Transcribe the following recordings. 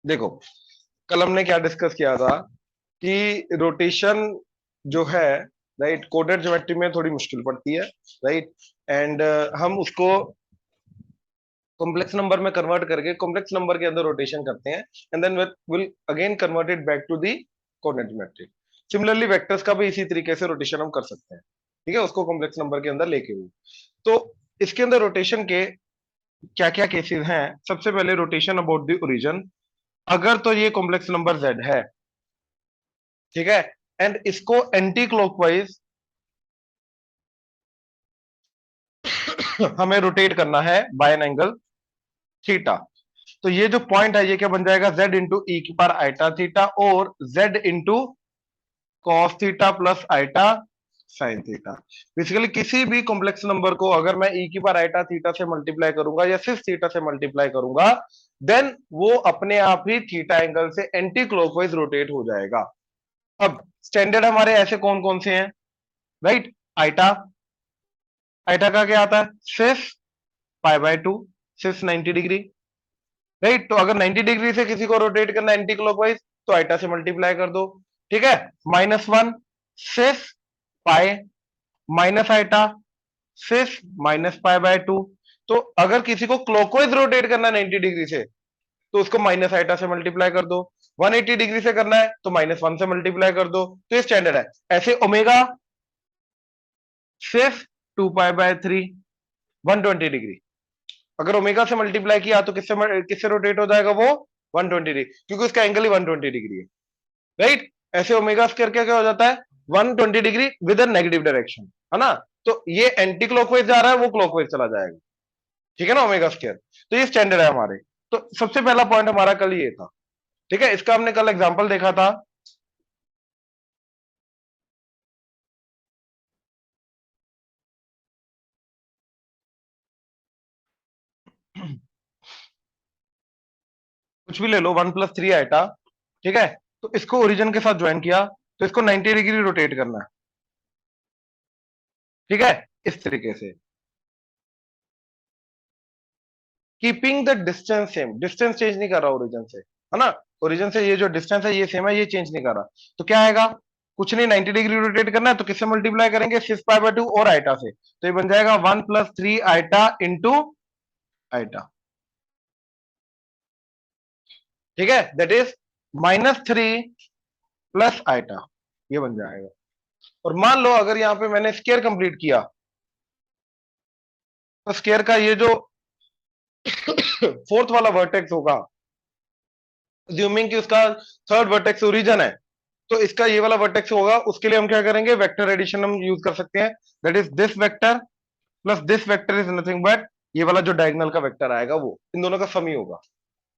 देखो, कल हमने क्या डिस्कस किया था कि रोटेशन जो है, राइट, कोडेड ज्योमेट्री में थोड़ी मुश्किल पड़ती है, राइट। एंड हम उसको कॉम्प्लेक्स नंबर में कन्वर्ट करके कॉम्प्लेक्स नंबर के अंदर रोटेशन करते हैं, and then will again convert it back to the coordinate geometry. Similarly vectors का भी इसी तरीके से रोटेशन हम कर सकते हैं, ठीक है, उसको कॉम्प्लेक्स नंबर के अंदर लेके हुए। तो इसके अंदर रोटेशन के क्या क्या केसेस हैं? सबसे पहले रोटेशन अबाउट द ओरिजिन, अगर तो ये कॉम्प्लेक्स नंबर z है, ठीक है, एंड इसको एंटी क्लॉकवाइज हमें रोटेट करना है बाय एन एंगल थीटा। तो ये जो पॉइंट है ये क्या बन जाएगा? z इंटू ई की पावर आइटा थीटा और z into cos theta plus iota sine theta. Basically किसी भी कॉम्प्लेक्स नंबर को अगर मैं ई की पावर आइटा थीटा से मल्टीप्लाई करूंगा या सिर्फ थीटा से मल्टीप्लाई करूंगा, देन वो अपने आप ही थीटा एंगल से एंटी क्लॉकवाइज रोटेट हो जाएगा। अब स्टैंडर्ड हमारे ऐसे कौन कौन से हैं? राइट, आइटा, आइटा का क्या आता है? सिर्फ पाई बाय टू, सिर्फ 90 डिग्री, राइट। तो अगर 90 डिग्री से किसी को रोटेट करना है एंटी क्लॉकवाइज, तो आइटा से मल्टीप्लाई कर दो, ठीक है। -1 सिर्फ पाई, माइनस आइटा सिर्फ माइनस पाई बाय टू। तो अगर किसी को क्लॉकवाइज रोटेट करना है 90 डिग्री से, तो उसको माइनस आइटा से मल्टीप्लाई कर दो। 180 डिग्री से करना है तो -1 से मल्टीप्लाई कर दो। तो ये स्टैंडर्ड है। ऐसे ओमेगा सिर्फ 2 पाई बाय 3, 120 डिग्री। अगर ओमेगा से मल्टीप्लाई किया तो किससे रोटेट हो जाएगा वो? 120 डिग्री, क्योंकि उसका एंगल ही 120 डिग्री है, राइट। ऐसे ओमेगा स्क्वायर क्या क्या हो जाता है? 120 degree with a negative direction, है ना। तो ये एंटी क्लॉकवाइज जा रहा है, वो क्लॉकवाइज चला जाएगा, ठीक है ना, ओमेगा स्क्वायर। तो ये स्टैंडर्ड है हमारे। तो सबसे पहला पॉइंट हमारा कल ये था, ठीक है। इसका हमने कल एग्जांपल देखा था। कुछ भी ले लो, 1 + 3 आइटा, ठीक है। तो इसको ओरिजिन के साथ ज्वाइन किया, तो इसको 90 डिग्री रोटेट करना है, ठीक है, इस तरीके से, keeping the distance same. Distance change नहीं कर रहा ओरिजिन से, है ना। ओरिजिन से ये जो डिस्टेंस है ये सेम है, ये चेंज नहीं कर रहा। तो क्या आएगा? कुछ नहीं, 90 डिग्री रोटेट करना है तो किससे मल्टीप्लाई करेंगे? 6 पाई बाय 2 और आइटा से। तो ये बन जाएगा 1 + 3 आइटा इंटू आइटा, ठीक है, दैट इज -3 प्लस आइटा, ये बन जाएगा। और मान लो अगर यहां पे मैंने स्केयर कंप्लीट किया, तो स्केयर का ये जो फोर्थ वाला वर्टेक्स होगा, अज्यूमिंग कि उसका थर्ड वर्टेक्स ओरिजिन है, तो इसका ये वाला वर्टेक्स होगा, उसके लिए हम क्या करेंगे? वेक्टर एडिशन हम यूज कर सकते हैं। That is this vector plus this vector is nothing but ये वाला जो डायगोनल का वेक्टर आएगा वो इन दोनों का सम ही होगा,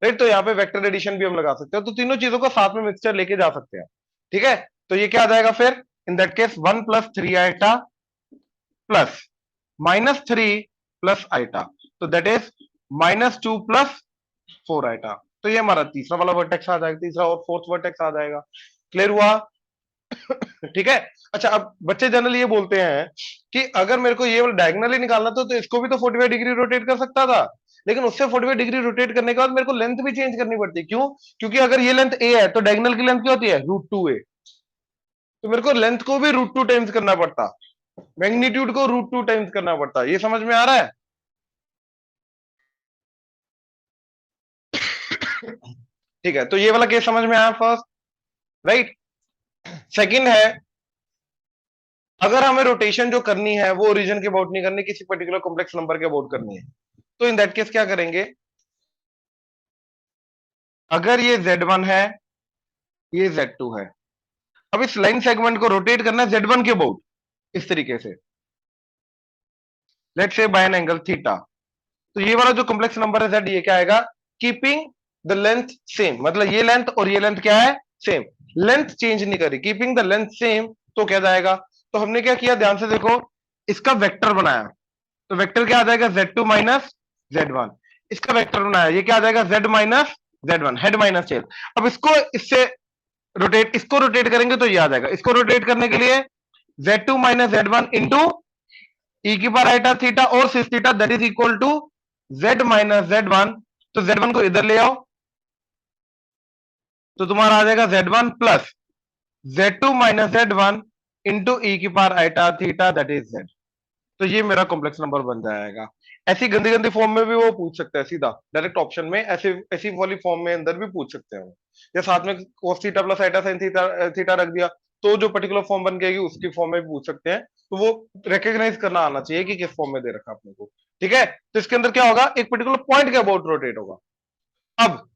राइट। तो यहाँ पे वेक्टर एडिशन भी हम लगा सकते हैं, तो तीनों चीजों को साथ में मिक्सचर लेके जा सकते हैं, ठीक है। तो ये क्या आ जाएगा फिर? In that case 1 + 3 iota plus -3 plus iota, तो दैट इज -2 प्लस 4 आइटा। तो ये हमारा तीसरा वाला वर्टेक्स आ जाएगा, तीसरा और फोर्थ वर्टेक्स आ जाएगा। क्लियर हुआ? ठीक है। अच्छा, अब बच्चे जनरली ये बोलते हैं कि अगर मेरे को ये वाला डायगोनली निकालना था तो इसको भी तो 45 डिग्री रोटेट कर सकता था, लेकिन उससे 45 डिग्री रोटेट करने के बाद मेरे को लेंथ भी चेंज करनी पड़ती। क्यों? क्योंकि अगर ये लेंथ ए है तो डायगोनल की लेंथ क्या होती है? √2a। तो मेरे को लेंथ को भी √2 टाइम्स करना पड़ता, मैग्नीट्यूड को √2 टाइम्स करना पड़ता। ये समझ में आ रहा है? ठीक है, तो ये वाला केस समझ में आया फर्स्ट, राइट। सेकंड है, अगर हमें रोटेशन जो करनी है वो ओरिजिन के अबाउट नहीं करनी, किसी पर्टिकुलर कॉम्प्लेक्स नंबर के अबाउट करनी है, तो इन दैट केस क्या करेंगे? अगर ये Z1 है, ये Z2 है, अब इस लाइन सेगमेंट को रोटेट करना है Z1 के अबाउट, इस तरीके से, let's say bye an angle theta. तो ये वाला जो कॉम्प्लेक्स नंबर है Z, ये क्या आएगा? कीपिंग द लेंथ सेम, मतलब ये लेंथ और ये लेंथ क्या है? सेम। लेंथ चेंज नहीं करी, कीपिंग द लेंथ सेम, तो क्या जाएगा? तो हमने क्या किया, ध्यान से देखो, इसका वेक्टर बनाया। तो वेक्टर क्या आ जाएगा? Z2 minus Z1। इसका वेक्टर बनाया, ये क्या आ जाएगा? Z minus Z1, head minus tell. अब इसको इससे रोटेट, इसको रोटेट करेंगे तो ये आ जाएगा। इसको रोटेट करने के लिए Z2 minus Z1 into e की पावर आइटा थीटा और sin theta, that is equal to Z minus Z1। तो Z1 को इधर ले आओ, तो तुम्हारा आ जाएगा Z1 plus Z2 minus Z1 into e की power iota theta that is Z। तो ये मेरा कॉम्प्लेक्स नंबर बन जाएगा। ऐसी गंदी गंदी फॉर्म में भी वो पूछ सकते हैं सीधा डायरेक्ट ऑप्शन में, ऐसे ऐसी वाली फॉर्म में अंदर भी पूछ सकते हैं वो, या साथ में cos theta plus iota sin theta theta रख दिया, तो जो पर्टिकुलर फॉर्म बन गई उसकी फॉर्म में भी पूछ सकते हैं। तो वो रिकॉग्नाइज करना आना चाहिए कि किस फॉर्म में दे रखा अपने को। ठीक है, तो इसके अंदर क्या होगा, एक पर्टिकुलर पॉइंट के अबाउट रोटेट होगा। अब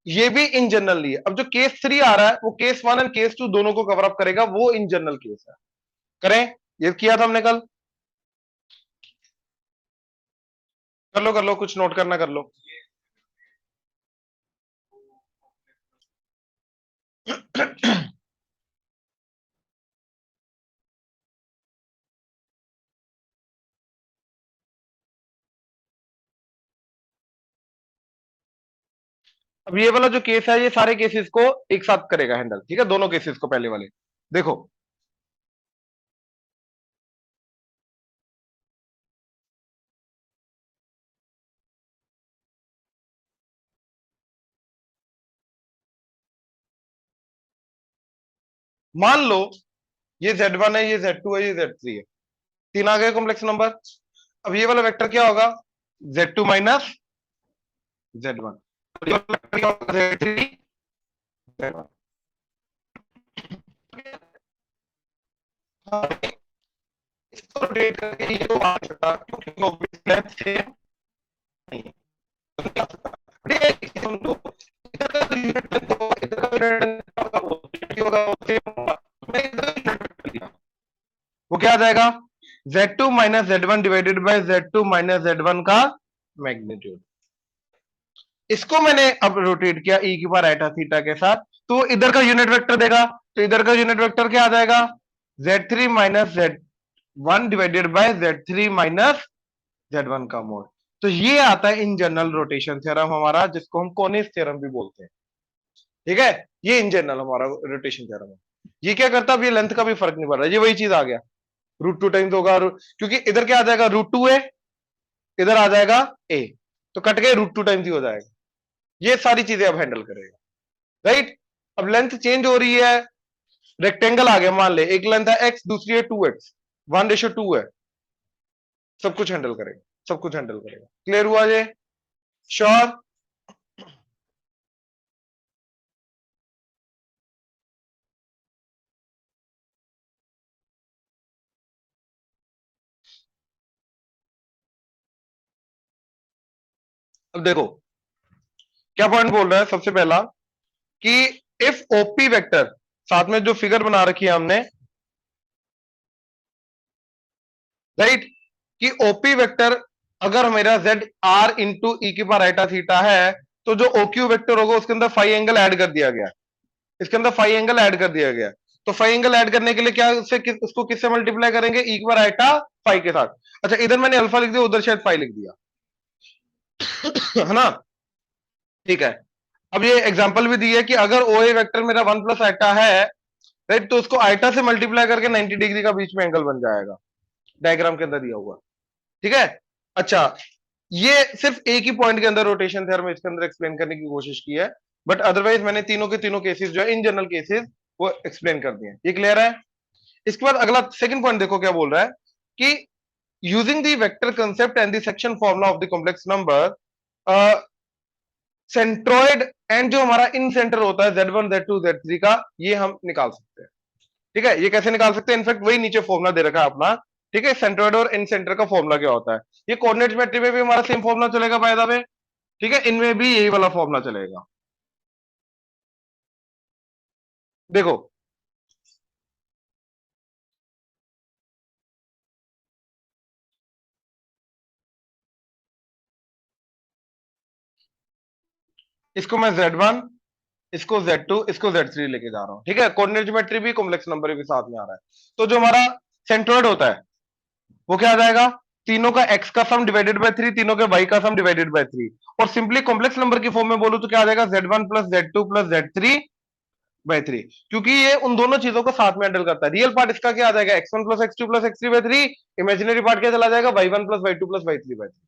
ये भी इन जनरल नहीं है। अब जो केस 3 आ रहा है वो केस 1 एंड केस 2 दोनों को कवर अप करेगा, वो इन जनरल केस है। करें, ये किया था हमने कल। कर लो कुछ नोट करना कर लो। अब ये वाला जो केस है ये सारे केसेस को एक साथ करेगा हैंडल। ठीक है, दोनों केसेस को, पहले वाले देखो। मान लो ये Z1 है, ये Z2 है, ये Z3 है, तीन आ गए कॉम्प्लेक्स नंबर। अब ये वाला वेक्टर क्या होगा, Z2 माइनस Z1। ये वाला वेक्टर क्या होगा, Z3 Z1। हाँ, इसको रोटेट करके ये तो आ सकता, क्योंकि ऑब्वियसली लेंथ सेम नहीं है, तो नहीं आ सकता। ये सुन लो, इधर का यूनिट लेंथ होगा, इधर का यूनिट होगा, वो होगा, वो सेम होगा। मैं इधर यूनिट कर दिया, वो क्या आ जाएगा, Z2 minus Z1 divided bye Z2 minus Z1 का मैग्नीट्यूड। इसको मैंने अब रोटेट किया ई की पावर आइटा थीटा के साथ, तो इधर का यूनिट वेक्टर देगा। तो इधर का यूनिट वेक्टर क्या आ जाएगा, Z3 minus Z1 divided bye Z3 minus Z1 का मोड। तो ये आता है इन जनरल रोटेशन थ्योरम हमारा, जिसको हम कोनिस थ्योरम भी बोलते हैं। ठीक है, ये इन जनरल हमारा रोटेशन थ्योरम है। ये क्या करता है, अब ये लेंथ का भी फर्क नहीं पड़ रहा, ये वही चीज आ गया, √2 टाइम्स होगा, क्योंकि इधर क्या आ जाएगा, √2 है, इधर आ जाएगा ए, तो कट के √2 टाइम्स ही हो जाएगा। ये सारी चीजें अब हैंडल करेगा, राइट। अब लेंथ चेंज हो रही है, रेक्टेंगल आ गया, मान ले एक लेंथ है एक्स, दूसरी है 2x, 1:2 है, सब कुछ हैंडल करेगा, सब कुछ हैंडल करेगा। क्लियर हुआ ये, श्योर। अब देखो क्या पॉइंट बोल रहा है, सबसे पहला कि इफ ओपी वेक्टर, साथ में जो फिगर बना रखी है हमने, राइट, कि ओपी वेक्टर अगर मेरा जेड आर इंटू ई की पावर आइटा थीटा है, तो जो ओक्यू वेक्टर होगा उसके अंदर फाई एंगल ऐड कर दिया गया, इसके अंदर फाई एंगल ऐड कर दिया गया। तो फाई एंगल ऐड करने के लिए क्या उससे उसको किससे मल्टीप्लाई करेंगे, ई की पावर आइटा फाई के साथ। अच्छा, इधर मैंने अल्फा लिख दिया, उधर शायद फाई लिख दिया, है ना। ठीक है, अब ये एग्जांपल भी दी है कि अगर ओ ए वेक्टर मेरा 1 प्लस आइटा है, राइट, तो उसको आइटा से मल्टीप्लाई करके 90 डिग्री का बीच में एंगल बन जाएगा, डायग्राम के अंदर दिया हुआ। ठीक है, अच्छा, ये सिर्फ एक ही पॉइंट के अंदर रोटेशन थ्योरम इसके अंदर एक्सप्लेन करने की कोशिश की है, बट अदरवाइज मैंने तीनों के तीनों केसेस जो है इन जनरल केसेस वो एक्सप्लेन कर दिए। ये क्लियर है। इसके बाद अगला सेकंड पॉइंट देखो क्या बोल रहा है कि using the vector concept and the section formula of the complex number, centroid and जो हमारा इन सेंटर होता है Z1 Z2 Z3 का, ये हम निकाल सकते हैं। ठीक है, ये कैसे निकाल सकते हैं, इनफैक्ट वही नीचे फॉर्मूला दे रखा है अपना। ठीक है, सेंट्रोइड और इन सेंटर का फॉर्मूला क्या होता है, ये कोऑर्डिनेट ज्योमेट्री में भी हमारा सेम फॉर्मूला चलेगा बाय द वे। ठीक है, इनमें भी यही वाला फॉर्मूला चलेगा। देखो इसको मैं Z1, इसको Z2, इसको Z3 लेके जा रहा हूं। ठीक है, कोऑर्डिनेट ज्योमेट्री भी कॉम्प्लेक्स नंबर भी साथ में आ रहा है। तो जो हमारा सेंट्रोइड होता है वो क्या आ जाएगा, तीनों का x का सम डिवाइडेड बाय 3, तीनों के y का सम डिवाइडेड बाय 3। और सिंपली कॉम्प्लेक्स नंबर की फॉर्म में बोलूं तो क्या आ जाएगा, Z1 plus Z2 plus Z3 bye 3, क्योंकि ये उन दोनों चीजों को साथ में हैंडल करता है। रियल पार्ट इसका क्या आ जाएगा, x1 plus x2 plus x3 by 3, imaginary part क्या चला जाएगा, y1 plus y2 plus y3 bye 3।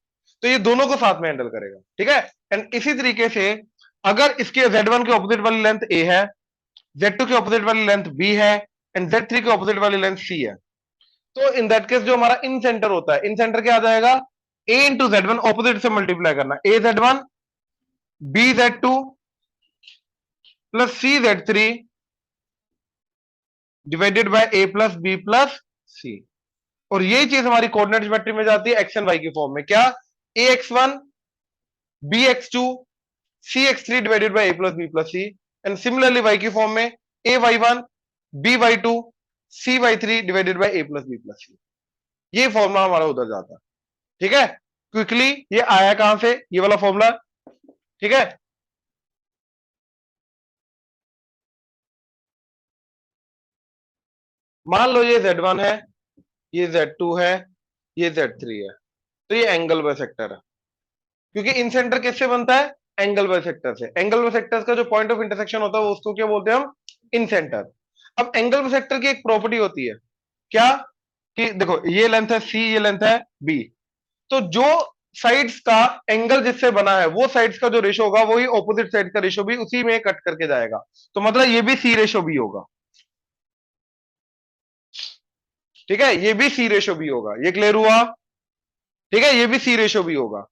तो ये दोनों को साथ में हैंडल करेगा। ठीक है, एंड इसी तरीके से अगर इसके Z1 के ऑपोजिट वाली लेंथ A है, Z2 के ऑपोजिट वाली लेंथ B है एंड Z3 के ऑपोजिट वाली लेंथ C है, तो इन दैट केस जो हमारा इन सेंटर होता है, इन सेंटर क्या आ जाएगा, A इंटू Z1 ऑपोजिट से मल्टीप्लाई करना, AZ1 BZ2 plus CZ3 divided by A plus B plus C। और यही चीज हमारी कोऑर्डिनेट ज्योमेट्री में जाती है एक्स एंड वाई की फॉर्म में, क्या, AX1 BX2 CX3 divided by A plus B plus C, and similarly y की फॉर्म में AY1 BY2 CY3 divided by A plus B plus C। ये फॉर्मूला हमारा उधर जाता है। ठीक है, क्विकली ये आया कहां से, ये वाला फॉर्मूला। ठीक है, मान लो ये Z1 है, ये Z2 है, ये Z3 है, तो ये एंगल बाइसेक्टर है, क्योंकि इन सेंटर किससे बनता है, एंगल बाइसेक्टर से। एंगल बाइसेक्टर का जो पॉइंट ऑफ इंटरसेक्शन होता है वो उसको क्या बोलते हैं हम, इन सेंटर। अब एंगल बाइसेक्टर की एक प्रॉपर्टी होती है, क्या, कि देखो ये लेंथ है C, ये लेंथ है B, तो जो साइड्स का एंगल जिससे बना है वो साइड्स का जो रेशो होगा वही ऑपोजिट साइड का रेशो भी उसी में कट करके जाएगा, तो मतलब ये भी C रेशो B होगा। ठीक है, ये भी C रेशो B होगा, ये क्लियर हुआ। ठीक है, ये भी C रेशो B होगा।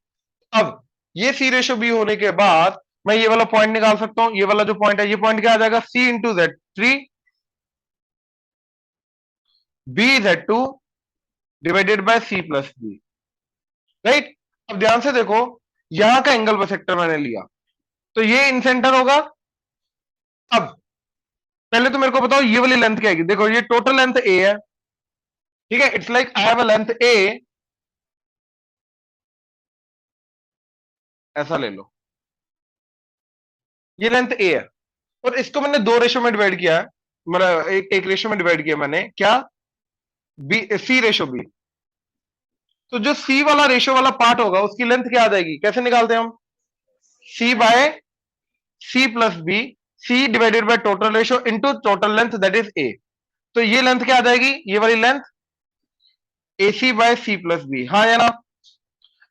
अब ये C रेशो B होने के बाद मैं ये वाला पॉइंट निकाल सकता हूं, ये वाला जो पॉइंट है, ये पॉइंट क्या आ जाएगा, C into Z3 BZ2 divided by C plus B। Right, अब ध्यान से देखो, यहां का एंगल बाइसेक्टर मैंने लिया, तो ये इन सेंटर होगा। अब पहले तो मेरे को बताओ ये वाली लेंथ क्या है, देखो ये टोटल लेंथ A है। ठीक है, it's like I have a length A, ऐसा ले लो, ये लेंथ A है, और इसको मैंने दो रेशो में डिवाइड किया है, मतलब एक रेशो में डिवाइड किया मैंने, क्या, बी C रेशो B। तो जो C वाला रेशो वाला पार्ट होगा उसकी लेंथ क्या आ जाएगी, कैसे निकालते हैं हम, C by C plus B, C divided by total ratio into total length that is A। तो ये लेंथ क्या आ जाएगी, ये वाली length AC by C plus B, हाँ या ना।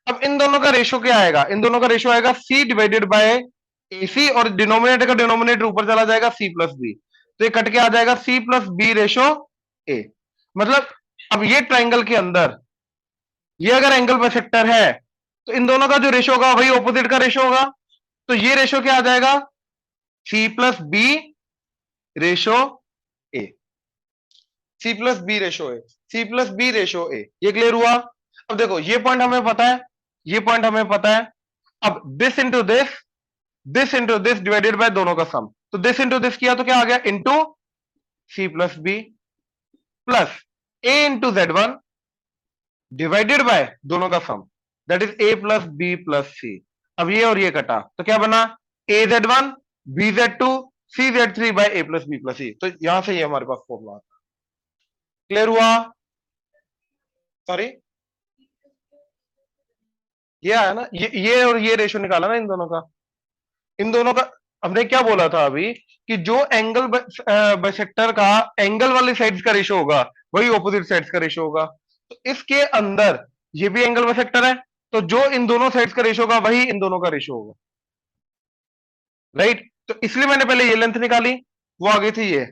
अब इन दोनों का रेशो क्या आएगा, इन दोनों का रेशो आएगा C डिवाइडेड बाय AC, और डिनोमिनेटर का डिनोमिनेटर ऊपर चला जाएगा C प्लस B, तो ये कट के आ जाएगा C plus B ratio A। मतलब अब ये ट्राइंगल के अंदर ये अगर एंगल बाइसेक्टर है तो इन दोनों का जो रेशो होगा वही ऑपोजिट का रेशो होगा, तो ये रेशो क्या आ जाएगा, C plus B ratio A, C plus B ratio A, C plus B ratio A, ये क्लियर हुआ। अब देखो ये पॉइंट हमें पता है, ये पॉइंट हमें पता है। अब this into this divided by दोनों का सम, तो दिस इंटू दिस किया तो क्या आ गया, into C plus B plus A into Z1 divided by दोनों का sum, that is A plus B plus C। अब ये और ये कटा तो क्या बना, AZ1 BZ2 CZ3 by A plus B plus C, तो यहां से ये हमारे पास फॉर्मूला आता है। क्लियर हुआ, सॉरी, ये आया ना, ये और ये रेशो निकाला ना इन दोनों का, इन दोनों का। हमने क्या बोला था अभी, कि जो एंगल बाइसेक्टर का एंगल वाली साइड्स का रेशो होगा वही ऑपोजिट साइड्स का रेशो होगा, तो इसके अंदर ये भी एंगल बाइसेक्टर है, तो जो इन दोनों साइड्स का रेशो होगा वही इन दोनों का रेशो होगा। राइट, तो इसलिए मैंने पहले ये लेंथ निकाली, वो आ गई थी ये,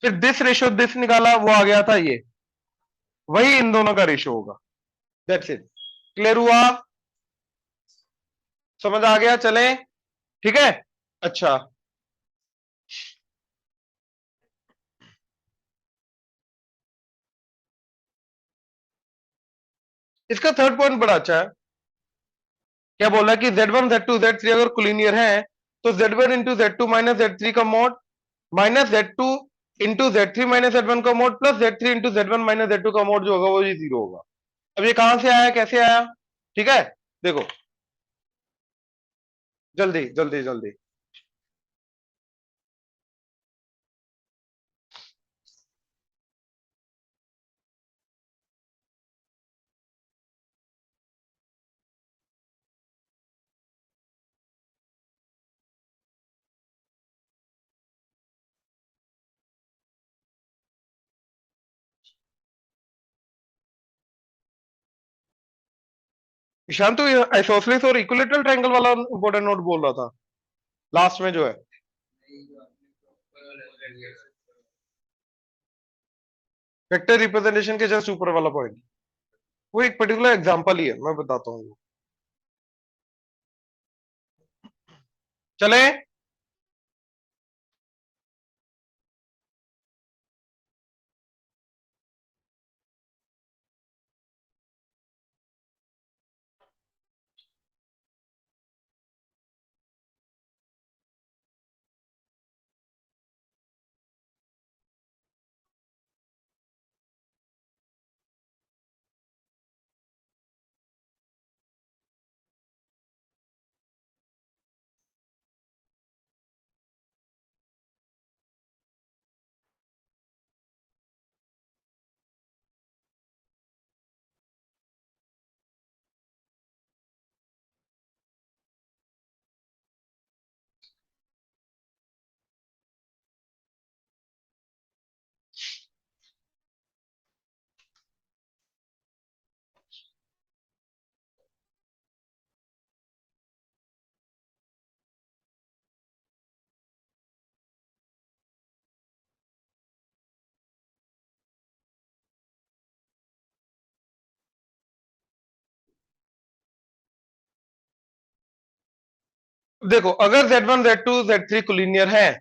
फिर दिस रेशो दिस निकाला, वो आ गया था ये, वही इन दोनों का रेशो होगा। दैट्स इट, क्लियर हुआ, समझ आ गया, चले, ठीक है। अच्छा, इसका थर्ड पॉइंट बड़ा अच्छा है, क्या बोला कि Z1 Z2 Z3 अगर कोलिनियर है तो Z1 into Z2 minus Z3 का mode minus Z2 into Z3 minus Z1 का mode plus Z3 into Z1 minus Z2 का मोड जो होगा वो ये जीरो होगा। अब ये कहां से आया, कैसे आया, ठीक है, देखो, जल्दी जल्दी जल्दी। ईशान तो आइसोसेलेस और इक्विलेटरल ट्रायंगल वाला इंपॉर्टेंट नोट बोल रहा था। लास्ट में जो है वेक्टर रिप्रेजेंटेशन के जस्ट ऊपर वाला पॉइंट, वो एक पर्टिकुलर एग्जांपल ही है, मैं बताता हूँ। चले। देखो अगर Z1 Z2 Z3 कोलिनियर है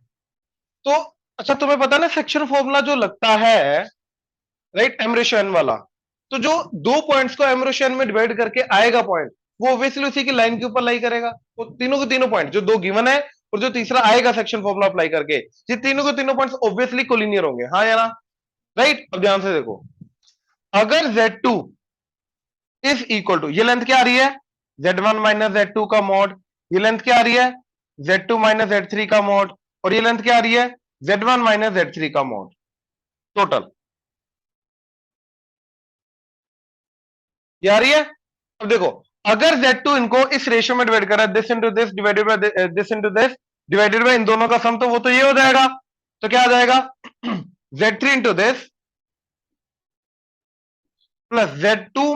तो, अच्छा तुम्हें पता ना सेक्शन फॉर्मूला जो लगता है, राइट, एमरेशन वाला, तो जो दो पॉइंट्स को एमरेशन में डिवाइड करके आएगा पॉइंट, वो ऑब्वियसली उसी की लाइन के ऊपर लाई करेगा। वो तीनों के तीनों पॉइंट जो दो गिवन है और जो तीसरा आएगा सेक्शन फॉर्मूला अप्लाई करके, ये तीनों के तीनों पॉइंट्स ऑब्वियसली कोलिनियर होंगे, हाँ या ना? राइट। अब ध्यान से देखो, अगर Z2 इज इक्वल टू, ये लेंथ क्या आ रही है, Z1 माइनस Z2 का मॉड, ये लेंथ क्या आ रही है, Z2 माइनस Z3 का मॉड, और ये लेंथ क्या आ रही है, Z1 माइनस Z3 का मॉड, टोटल ये आ रही है। अब देखो, अगर Z2 इनको इस रेशियो में डिवाइड करा, this into this divided by this into this divided by इन दोनों का सम, तो वो तो ये हो जाएगा। तो क्या आ जाएगा, Z3 into this plus Z2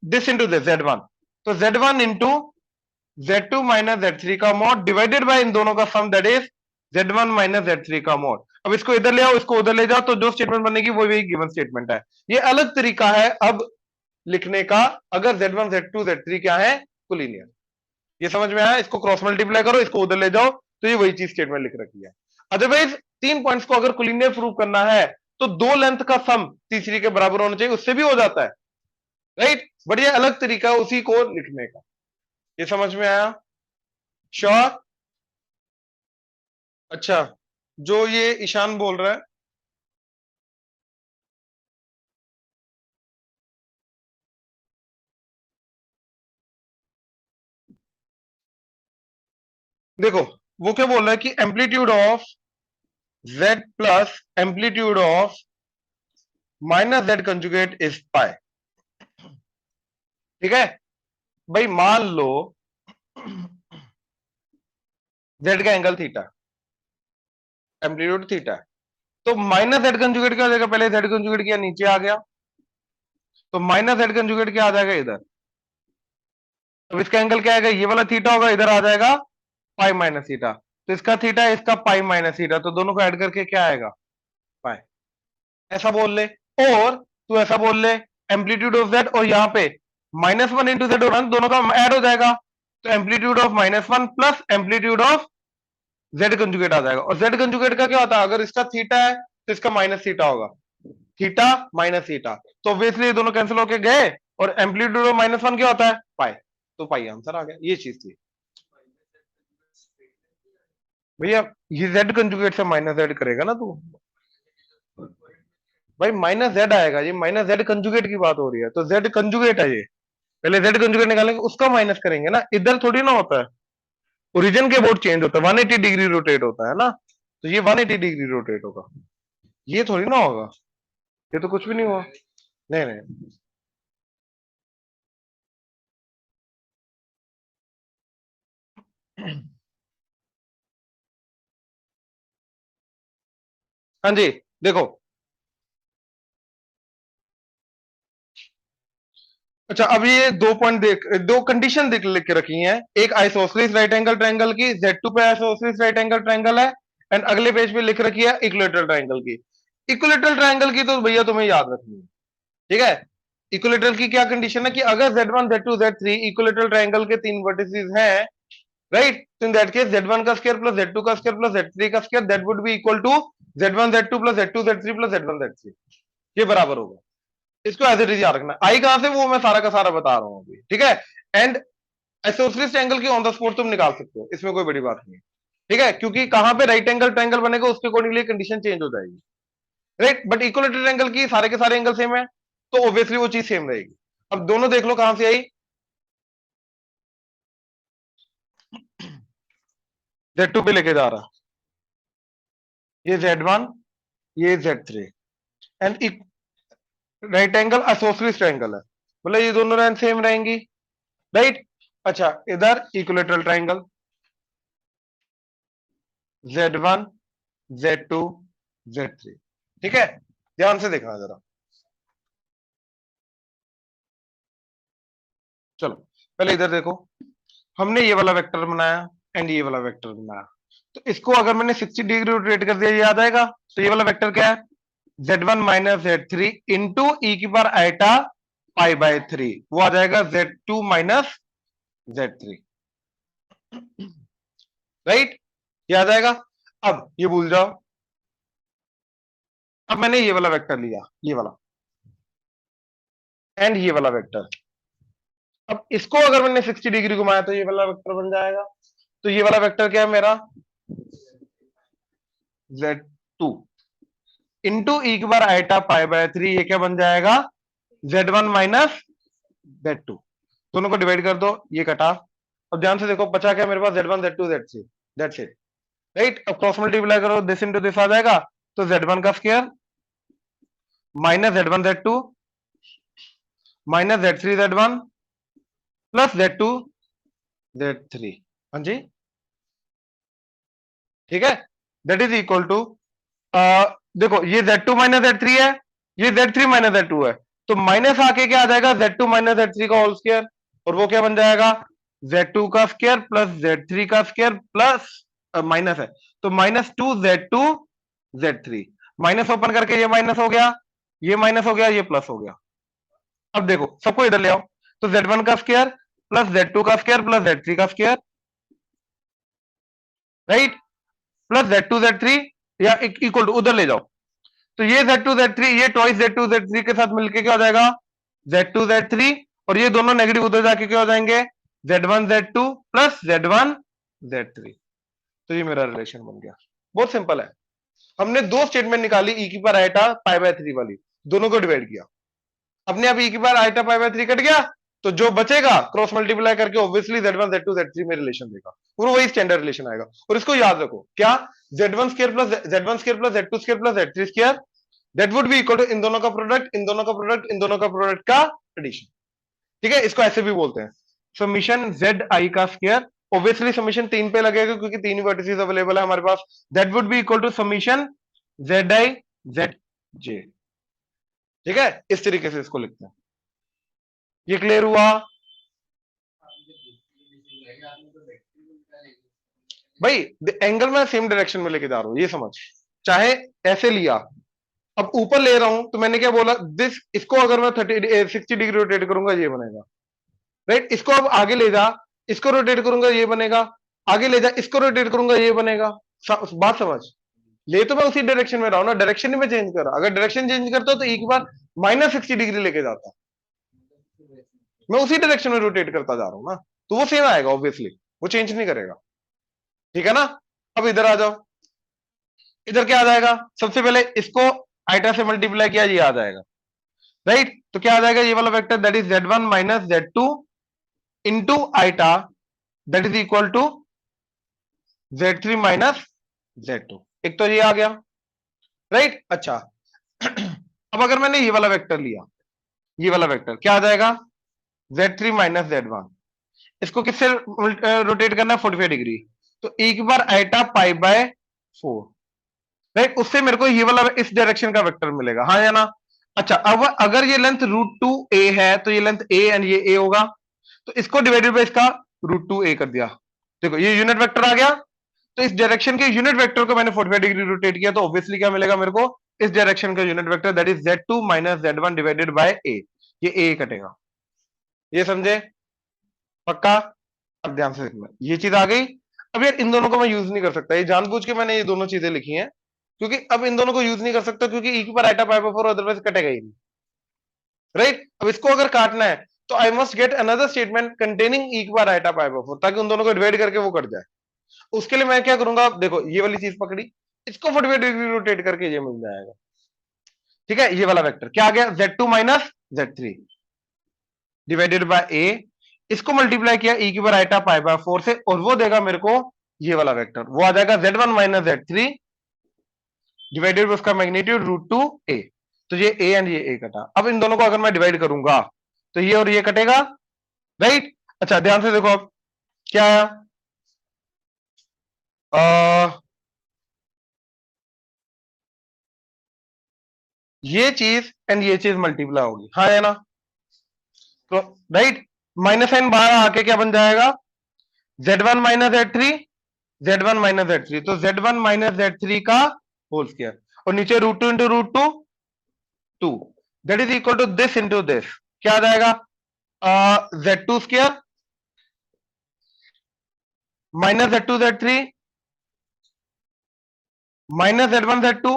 this into this Z1, तो Z1 into Z2 minus Z3 का मॉड डिवाइडेड बाय इन दोनों का sum, that is Z1 minus Z3 का मॉड। अब इसको इधर ले आओ, इसको उधर ले जाओ, तो जो स्टेटमेंट बनेगी वो भी गिवन स्टेटमेंट है। ये अलग तरीका है अब लिखने का, अगर Z1 Z2 Z3 क्या है, कोलिनियर। ये समझ में आया? इसको क्रॉस मल्टीप्लाई करो, इसको उधर ले जाओ, तो ये वही चीज स्टेटमेंट लिख रखी है। अदरवाइज तीन पॉइंट्स को अगर कोलिनियर प्रूव करना है तो दो लेंथ का सम तीसरी के बराबर होना चाहिए, उससे भी हो जाता है, राइट। बट ये अलग तरीका है उसी को लिखने का। ये समझ में आया? श्योर? अच्छा, जो ये ईशान बोल रहा है, देखो वो क्या बोल रहा है कि amplitude of z plus amplitude of minus z conjugate is pi. ठीक है भाई, मान लो z का एंगल थीटा, एम्पलीट्यूड थीटा, तो माइनस z कंजुगेट क्या हो जाएगा, पहले z कंजुगेट किया नीचे आ गया, तो माइनस z कंजुगेट क्या आ जाएगा इधर। अब इसका एंगल क्या आएगा, ये वाला थीटा होगा, इधर आ जाएगा पाई माइनस थीटा, तो इसका थीटा इसका पाई माइनस थीटा, तो दोनों को ऐड करके क्या आएगा, पाई। ऐसा बोल ले, और तू ऐसा बोल ले एम्पलीट्यूड ऑफ जेड, और यहां पे -1 इंटू जेड और दोनों का ऐड हो जाएगा, तो amplitude of -1 plus amplitude of Z conjugate आ जाएगा। और जेड कंजुगेट का क्या होता है, अगर इसका थीटा है तो इसका माइनस थीटा होगा, थीटा माइनस थीटा, तो ऑब्वियसली ये दोनों कैंसिल होके गए, और एम्पलीट्यूड ऑफ -1 क्या होता है, पाई, तो पाई आंसर आ गया। ये चीज थी भैया, ये जेड कंजुगेट से माइनस जेड करेगा ना तू, भाई माइनस जेड आएगा, ये माइनस जेड कंजुगेट की बात हो रही है, तो जेड कंजुगेट है ये, पहले जेड कंजुगेट निकालेंगे उसका माइनस करेंगे ना, इधर थोड़ी ना होता है, ओरिजिन के अबाउट चेंज होता है, 180 डिग्री रोटेट होता है ना, तो ये 180 डिग्री रोटेट होगा, ये थोड़ी ना होगा, ये तो कुछ भी नहीं हुआ। नहीं नहीं, हाँ जी, देखो अच्छा, अब ये दो पॉइंट दो कंडीशन लिख के रखी हैं। एक आइसोसेलेस राइट एंगल ट्रायंगल की, Z2 पे आइसोसेलेस राइट एंगल ट्रायंगल है, एंड अगले पेज पे लिख रखी है इक्विलेटरल ट्रायंगल की। इक्विलेटरल ट्रायंगल की तो भैया तुम्हें याद रखनी है, ठीक है। इक्विलेटरल की क्या कंडीशन है कि अगर Z1 Z2 Z3 equilateral triangle के तीन वर्टिसेस हैं, राइट, तो इन दैट केस Z1 का स्क्वायर प्लस Z2 का स्क्वायर प्लस Z3 का square that would be equal to Z1 Z2 plus Z2 Z3 plus Z1 Z3, ये बराबर होगा। इसको एज इट इज याद रखना। आई कहां से, वो मैं सारा का सारा बता रहा हूं अभी, ठीक है। एंड आइसोसेलेस एंगल की ऑन द स्पॉट तुम निकाल सकते हो, इसमें कोई बड़ी बात नहीं है, ठीक है, क्योंकि कहां पे राइट एंगल ट्रायंगल बनेगा उसके अकॉर्डिंगली कंडीशन चेंज हो जाएगी, राइट। बट इक्विलेटरल एंगल की सारे के सारे एंगल सेम है, तो ऑब्वियसली वो चीज सेम रहेगी। अब दोनों देख लो कहां से आई, Z2 पे लेके जा रहा, ये Z1, ये Z3, and right angle isosceles triangle है, मतलब ये दोनों लाइन सेम रहेंगी, राइट। अच्छा, इधर equilateral triangle Z1 Z2 Z3, ठीक है। ध्यान से देखना जरा, चलो पहले इधर देखो, हमने ये वाला वेक्टर बनाया एंड ये वाला वेक्टर बनाया, तो इसको अगर मैंने 60 डिग्री रोटेट कर दिया, ये आ जाएगा। तो ये वाला वेक्टर क्या है, Z1 minus Z3 into e की पावर आइटा पाई बाय 3, वो आ जाएगा Z2 माइनस Z3, राइट, ये आ जाएगा। अब ये भूल जाओ, अब मैंने ये वाला वेक्टर लिया, ये वाला एंड ये वाला वेक्टर, अब इसको अगर मैंने 60 डिग्री घुमाया तो ये वाला वेक्टर बन जाएगा। तो ये वाला वेक्टर क्या है मेरा, Z2 इंटू ई की बार आइटा पाई बाय 3, ये क्या बन जाएगा, Z1 माइनस Z2। दोनों को डिवाइड कर दो, ये कटा। अब ध्यान से देखो बचा क्या मेरे पास, Z1 Z2 Z3, that's it, right. अब क्रॉस मल्टीप्लाई करो, दिस इंटू दिस आ जाएगा, तो Z1 का square minus Z1 Z2 minus Z3 Z1 plus Z2 Z3, हाँ जी, ठीक है, दैट इज इक्वल टू, देखो ये Z2 माइनस Z3 है, ये Z3 माइनस Z2 है, तो माइनस आके क्या आ जाएगा, Z2 माइनस Z3 का होल स्क्वायर, और वो क्या बन जाएगा, Z2 का स्क्वायर प्लस Z3 का स्क्वायर प्लस माइनस है, तो minus 2Z2 Z3, minus open करके ये माइनस हो गया, ये माइनस हो गया, ये प्लस हो गया। अब देखो सबको इधर ले आओ, तो Z1 का स्क्वायर प्लस Z2 का स्क्वायर प्लस Z3 का square, right, plus Z2 Z3, या इक्वल टू उधर ले जाओ, तो ये Z2 Z3, ये ट्वाइस Z2 Z3 के साथ मिलके क्या हो जाएगा, Z2 Z3, और ये दोनों नेगेटिव उधर जाके क्या हो जाएंगे, Z1 Z2 plus Z1 Z3। तो ये मेरा रिलेशन बन गया, बहुत सिंपल है। हमने दो स्टेटमेंट निकाली, ई की पावर आइटा पाई बाय 3 वाली, दोनों को डिवाइड किया, अपने आप ई की power iota pi by 3 cut गया, तो जो बचेगा क्रॉस मल्टीप्लाई करके ऑब्वियसली Z1 Z2 Z3 में रिलेशन देगा, और वही स्टैंडर्ड रिलेशन आएगा। और इसको याद रखो क्या, Z1 square plus Z1 square plus Z2 square plus Z3 square that would be equal to इन दोनों का प्रोडक्ट, इन दोनों का प्रोडक्ट, इन दोनों का प्रोडक्ट का एडिशन, ठीक है। इसको ऐसे भी बोलते हैं समीशन जेड आई का स्क्वायर, ऑब्वियसली समीशन 3 पे लगेगा क्योंकि 3 वर्टिसेस अवेलेबल है हमारे पास, that would be equal to summation Z I Z J, ठीक है, इस तरीके से इसको लिखते हैं। ये क्लियर हुआ भाई, एंगल में सेम डायरेक्शन में लेके जा रहा हूं, ये समझ, चाहे ऐसे लिया, अब ऊपर ले रहा हूं तो मैंने क्या बोला, दिस, इसको अगर मैं 60 डिग्री रोटेट करूंगा ये बनेगा, राइट। इसको अब आगे ले जा, इसको रोटेट करूंगा ये बनेगा, आगे ले जा, इसको रोटेट करूंगा ये बनेगा, बात समझ, ले तो मैं उसी डायरेक्शन में रहा हूं ना, डायरेक्शन ही मैं चेंज कर रहा, अगर डायरेक्शन चेंज करता तो एक बार माइनस 60 डिग्री लेके जाता, मैं उसी डायरेक्शन में रोटेट करता जा रहा हूं ना, तो वो सेम आएगा ऑब्वियसली, वो चेंज नहीं करेगा, ठीक है ना। अब इधर आ जाओ, इधर क्या आ जाएगा, सबसे पहले इसको आइटा से मल्टीप्लाई किया, ये आ जाएगा, राइट। तो क्या आ जाएगा, ये वाला vector that is Z1 minus Z2 into iota that is equal to Z3 minus Z2, एक तो ये आ गया, राइट। अच्छा अब अगर मैंने ये वाला वेक्टर लिया, ये वाला वेक्टर क्या आ जाएगा, Z3 माइनस Z1, इसको किससे रोटेट करना है, 45 डिग्री, तो एक बार आइटा पाई बाय 4, राइट, उससे मेरे को ये वाला इस डायरेक्शन का वेक्टर मिलेगा, हाँ या ना। अच्छा, अब अगर ये लेंथ √2a है तो ये लेंथ a एंड ये a होगा, तो इसको डिवाइडेड बाय इसका √2a कर दिया। देखो ये यूनिट वेक्टर आ गया, तो इस डायरेक्शन के यूनिट वेक्टर को मैंने 45 डिग्री रोटेट किया, तो ऑब्वियसली क्या मिलेगा मेरे को, इस डायरेक्शन का unit vector that is z2 minus z1 divided by a, ये a कटेगा। ये समझे? पक्का? अब ध्यान से देखना, ये चीज आ गई। अब यार इन दोनों को मैं यूज नहीं कर सकता, ये जानबूझ के मैंने ये दोनों चीजें लिखी हैं, क्योंकि अब इन दोनों को यूज नहीं कर सकता, क्योंकि e की power i pi by 4 otherwise कटेगा ही नहीं, राइट? अब इसको अगर काटना है तो I must get another statement containing e की पावर i पाई बाय 4, ताकि उन दोनों को डिवाइड करके वो कट जाए। उसके लिए मैं क्या करूंगा, देखो ये वाली चीज पकड़ी, इसको 45 डिग्री रोटेट करके ये मिल जाएगा। ठीक है, ये वाला वेक्टर क्या आ गया, z2 minus z3 divided by a, इसको मल्टीप्लाई किया e की पावर i पाई बाय 4 से, और वो देगा मेरे को ये वाला वेक्टर, वो आ जाएगा z1 minus z3 divided by उसका मैग्नीट्यूड √2a। तो ये a एंड ये a कटा। अब इन दोनों को अगर मैं डिवाइड करूंगा तो ये और ये कटेगा, राइट? अच्छा ध्यान से देखो, अब क्या आया, ये चीज एंड ये चीज मल्टीप्लाई होगी, हाँ है ना? तो राइट, माइनस साइन बाहर आके क्या बन जाएगा, z1 minus z3, z1 minus z3, तो z1 माइनस z3 का होल स्क्वायर, और नीचे √2 into √2 2, that is equal to this into this, क्या आ जाएगा, z2 square minus z2 z3 minus z1 z2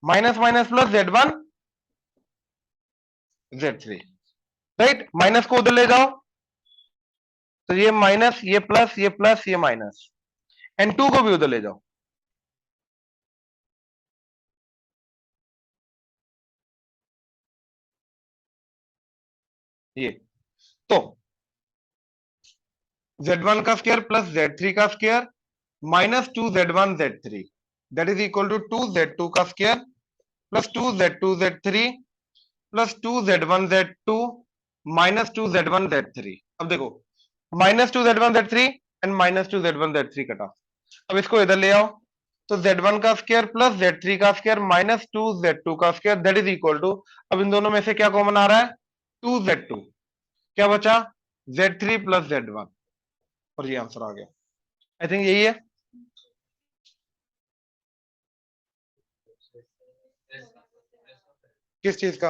minus minus plus z1 z3, right? Minus को उधर ले जाओ, तो ये माइनस, ये प्लस, ये प्लस, ये माइनस, एंड 2 को भी उधर ले जाओ, ये तो z1 का स्क्वायर प्लस z3 का square minus 2z1 z3 that is equal to 2z2 का square plus 2z2 z3 plus 2z1 z2 minus 2z1 z3। अब देखो, minus 2z1 z3 and minus 2z1 z3 कटा, अब इसको इधर ले आओ, तो z1 का स्क्वायर प्लस z3 का स्क्वायर माइनस 2z2 का square that is equal to, अब इन दोनों में से क्या कॉमन आ रहा है, 2z2, क्या बचा, z3 प्लस z1, और ये आंसर आ गया। आई थिंक यही है। किस चीज का,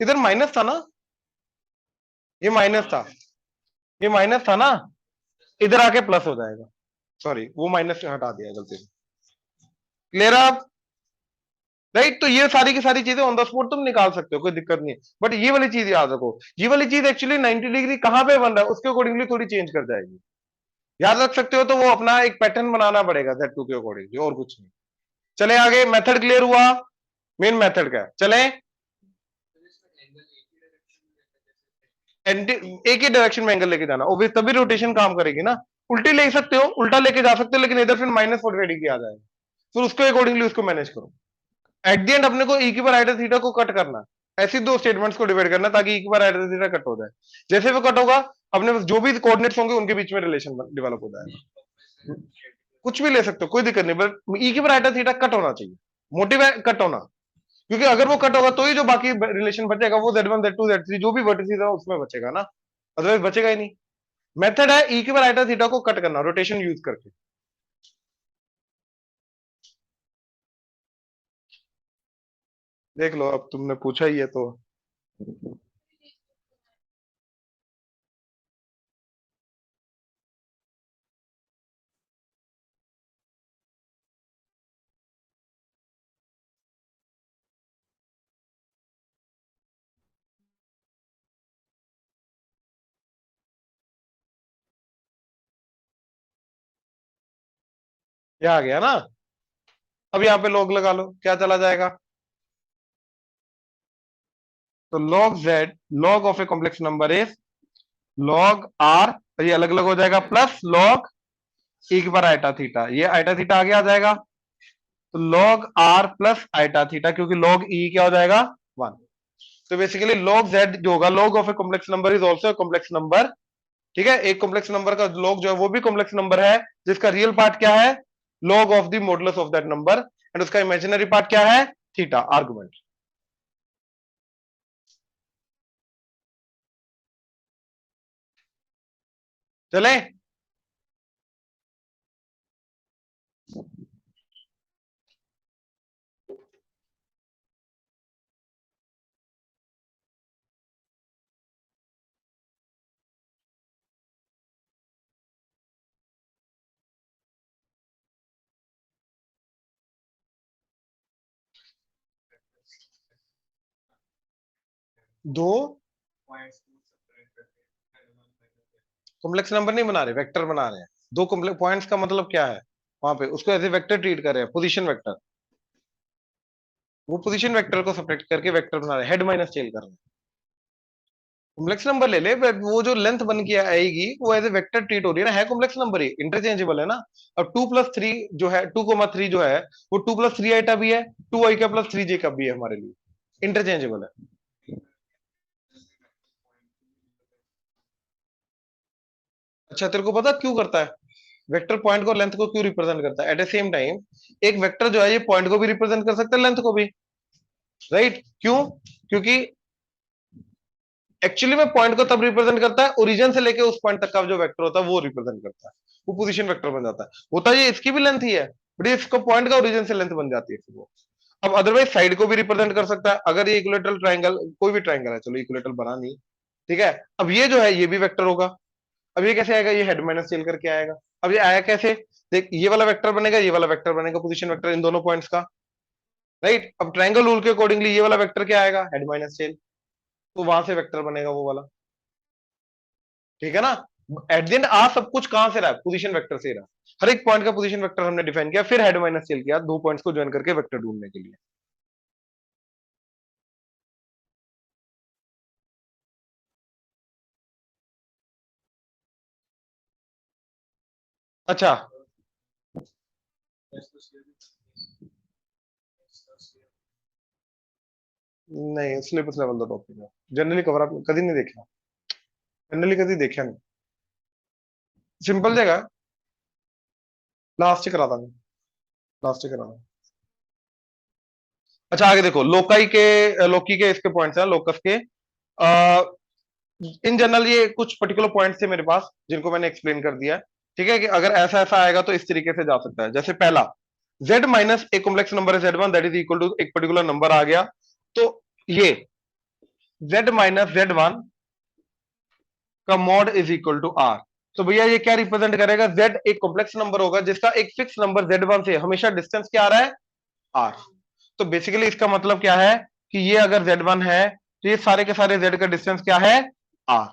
इधर माइनस था ना, ये माइनस था, ये माइनस था ना, इधर आके प्लस हो जाएगा, सॉरी वो माइनस हटा दिया गलती से। क्लियर आप, राइट? तो ये सारी की सारी चीजें ऑन द स्पॉट तुम निकाल सकते हो, कोई दिक्कत नहीं है, बट ये वाली चीज याद रखो, ये वाली चीज एक्चुअली 90 डिग्री कहां पे बन रहा है उसके अकॉर्डिंगली थोड़ी चेंज कर जाएगी, याद रख सकते हो, तो वो अपना एक पैटर्न बनाना पड़ेगा Z2 के अकॉर्डिंगली, और कुछ नहीं। चले आगे, मेथड क्लियर हुआ, मेन मेथड क्या है, चले एक ही डायरेक्शन में एंगल लेके जाना, ओबियस तभी रोटेशन काम करेगी ना, उल्टी ले सकते हो, उल्टा लेके जा सकते हो, लेकिन इधर फिर माइनस 45 डिग्री आ जाएगा, फिर उसके अकॉर्डिंगली उसको मैनेज करो। एट द एंड अपने को ई की बार आइडा थीटा को कट करना है, ऐसी दो स्टेटमेंट्स को डिवाइड करना ताकि ई की बार आइडा थीटा कट हो जाए, जैसे वो कट होगा अपने जो भी कोऑर्डिनेट्स होंगे उनके बीच में रिलेशन डेवलप हो जाएगा। कुछ भी ले सकते हो, कोई दिक्कत नहीं, बट ई की बार आइडा थीटा कट होना चाहिए, मोटिव है कट होना, क्योंकि अगर वो कट होगा तो ही जो बाकी रिलेशन बचेगा वो z1 z2 z3 जो भी वर्टिसेस है उसमें बचेगा ना, अदरवाइज बचेगा ही नहीं। मेथड है ई की बार आइडा थीटा को कट करना रोटेशन यूज करके। देख लो, अब तुमने पूछा ही है तो ये आ गया ना। अब यहाँ पे log लगा लो, क्या चला जाएगा, तो log z log of a complex number is log r, ये अलग अलग हो जाएगा, प्लस log e की बार आइटा थीटा, ये आइटा थीटा आगे आ जाएगा, तो log r plus iota theta, क्योंकि log e क्या हो जाएगा 1। तो बेसिकली log z जो होगा, log of a complex number is also complex number, ठीक है? एक कॉम्प्लेक्स नंबर का log जो है वो भी कॉम्प्लेक्स नंबर है, जिसका रियल पार्ट क्या है, log of the modulus of that number, and उसका इमेजिनरी पार्ट क्या है, थीटा आर्गुमेंट। चले, दो कॉम्प्लेक्स नंबर नहीं बना रहे, वेक्टर बना रहे हैं। दो कॉम्प्लेक्स पॉइंट्स का मतलब क्या है, वहां पे उसको एज ए वेक्टर ट्रीट कर रहे हैं, पोजीशन वेक्टर। वो पोजीशन वेक्टर को सेपरेट करके वेक्टर बना रहे हैं, हेड माइनस टेल कर रहे हैं। कॉम्प्लेक्स नंबर ले ले, वो जो लेंथ बन के आएगी वो एज ए वेक्टर ट्रीट हो रही है ना, है कॉम्प्लेक्स नंबर ही, इंटरचेंजेबल है ना। अब 2+3 जो है, 2,3 जो है वो 2+3 आइटा भी है, 2 आई का प्लस 3 जे का भी है, हमारे लिए इंटरचेंजेबल है। अच्छा, तेरे को पता क्यों करता है, वेक्टर पॉइंट को लेंथ को क्यों रिप्रेजेंट करता है एट द सेम टाइम। एक वेक्टर जो है ये पॉइंट को भी रिप्रेजेंट कर सकता है, लेंथ को भी, राइट। क्यों, क्योंकि एक्चुअली में पॉइंट को तब रिप्रेजेंट करता है, ओरिजिन से लेके उस पॉइंट तक का जो वेक्टर होता है वो रिप्रेजेंट करता है, वो पोजीशन वेक्टर बन जाता है। होता है ये इसकी भी लेंथ ही है, बट ये इसको पॉइंट का ओरिजिन से लेंथ बन जाती है फिर वो। अब अदरवाइज साइड को भी रिप्रेजेंट कर सकता है, अगर ये इक्विलेटरल ट्राइंगल, कोई भी ट्राइंगल है, चलो इक्विलेटरल बना नहीं, ठीक है। अब ये जो है ये भी वेक्टर होगा। अब ये कैसे आएगा, ये हेड माइनस टेल करके आएगा। अब ये आया कैसे, देख ये वाला वेक्टर बनेगा, ये वाला वेक्टर बनेगा, पोजीशन वेक्टर इन दोनों पॉइंट्स का, राइट। अब ट्राइंगल रूल के अकॉर्डिंगली ये वाला वेक्टर क्या आएगा, हेड माइनस टेल, तो वहां से वेक्टर बनेगा वो वाला, ठीक है ना। एट द एंड आ सब कुछ कहां से रहा है, पोजीशन वेक्टर से रहा। हर एक पॉइंट का पोजीशन वेक्टर हमने डिफाइन किया, फिर हेड माइनस टेल किया, दो पॉइंट्स को ज्वाइन करके वेक्टर ढूंढने के लिए। अच्छा, नहीं सिलेबस लेवल का टॉपिक है, जनरली कवर अप कभी नहीं देखा, जनरली कभी देखा नहीं। सिंपल जगह, लास्ट करा था मैं, लास्ट करा था। अच्छा आगे देखो, लोकाई के, लोकी के इसके पॉइंट्स हैं, लोकस के। इन जनरल ये कुछ पर्टिकुलर पॉइंट्स थे मेरे पास जिनको मैंने एक्सप्लेन कर दिया है, ठीक है। कि अगर ऐसा ऐसा आएगा तो इस तरीके से जा सकता है। जैसे पहला, z माइनस एक कॉम्प्लेक्स नंबर है z1 that is equal to एक पर्टिकुलर नंबर आ गया, तो ये z माइनस z1 का mod is equal to r। तो भैया ये क्या रिप्रेजेंट करेगा, z एक कॉम्प्लेक्स नंबर होगा जिसका एक फिक्स नंबर z1 से हमेशा डिस्टेंस क्या आ रहा है, r। तो बेसिकली इसका मतलब क्या है कि ये अगर z1 है तो ये सारे के सारे z का डिस्टेंस क्या है, r।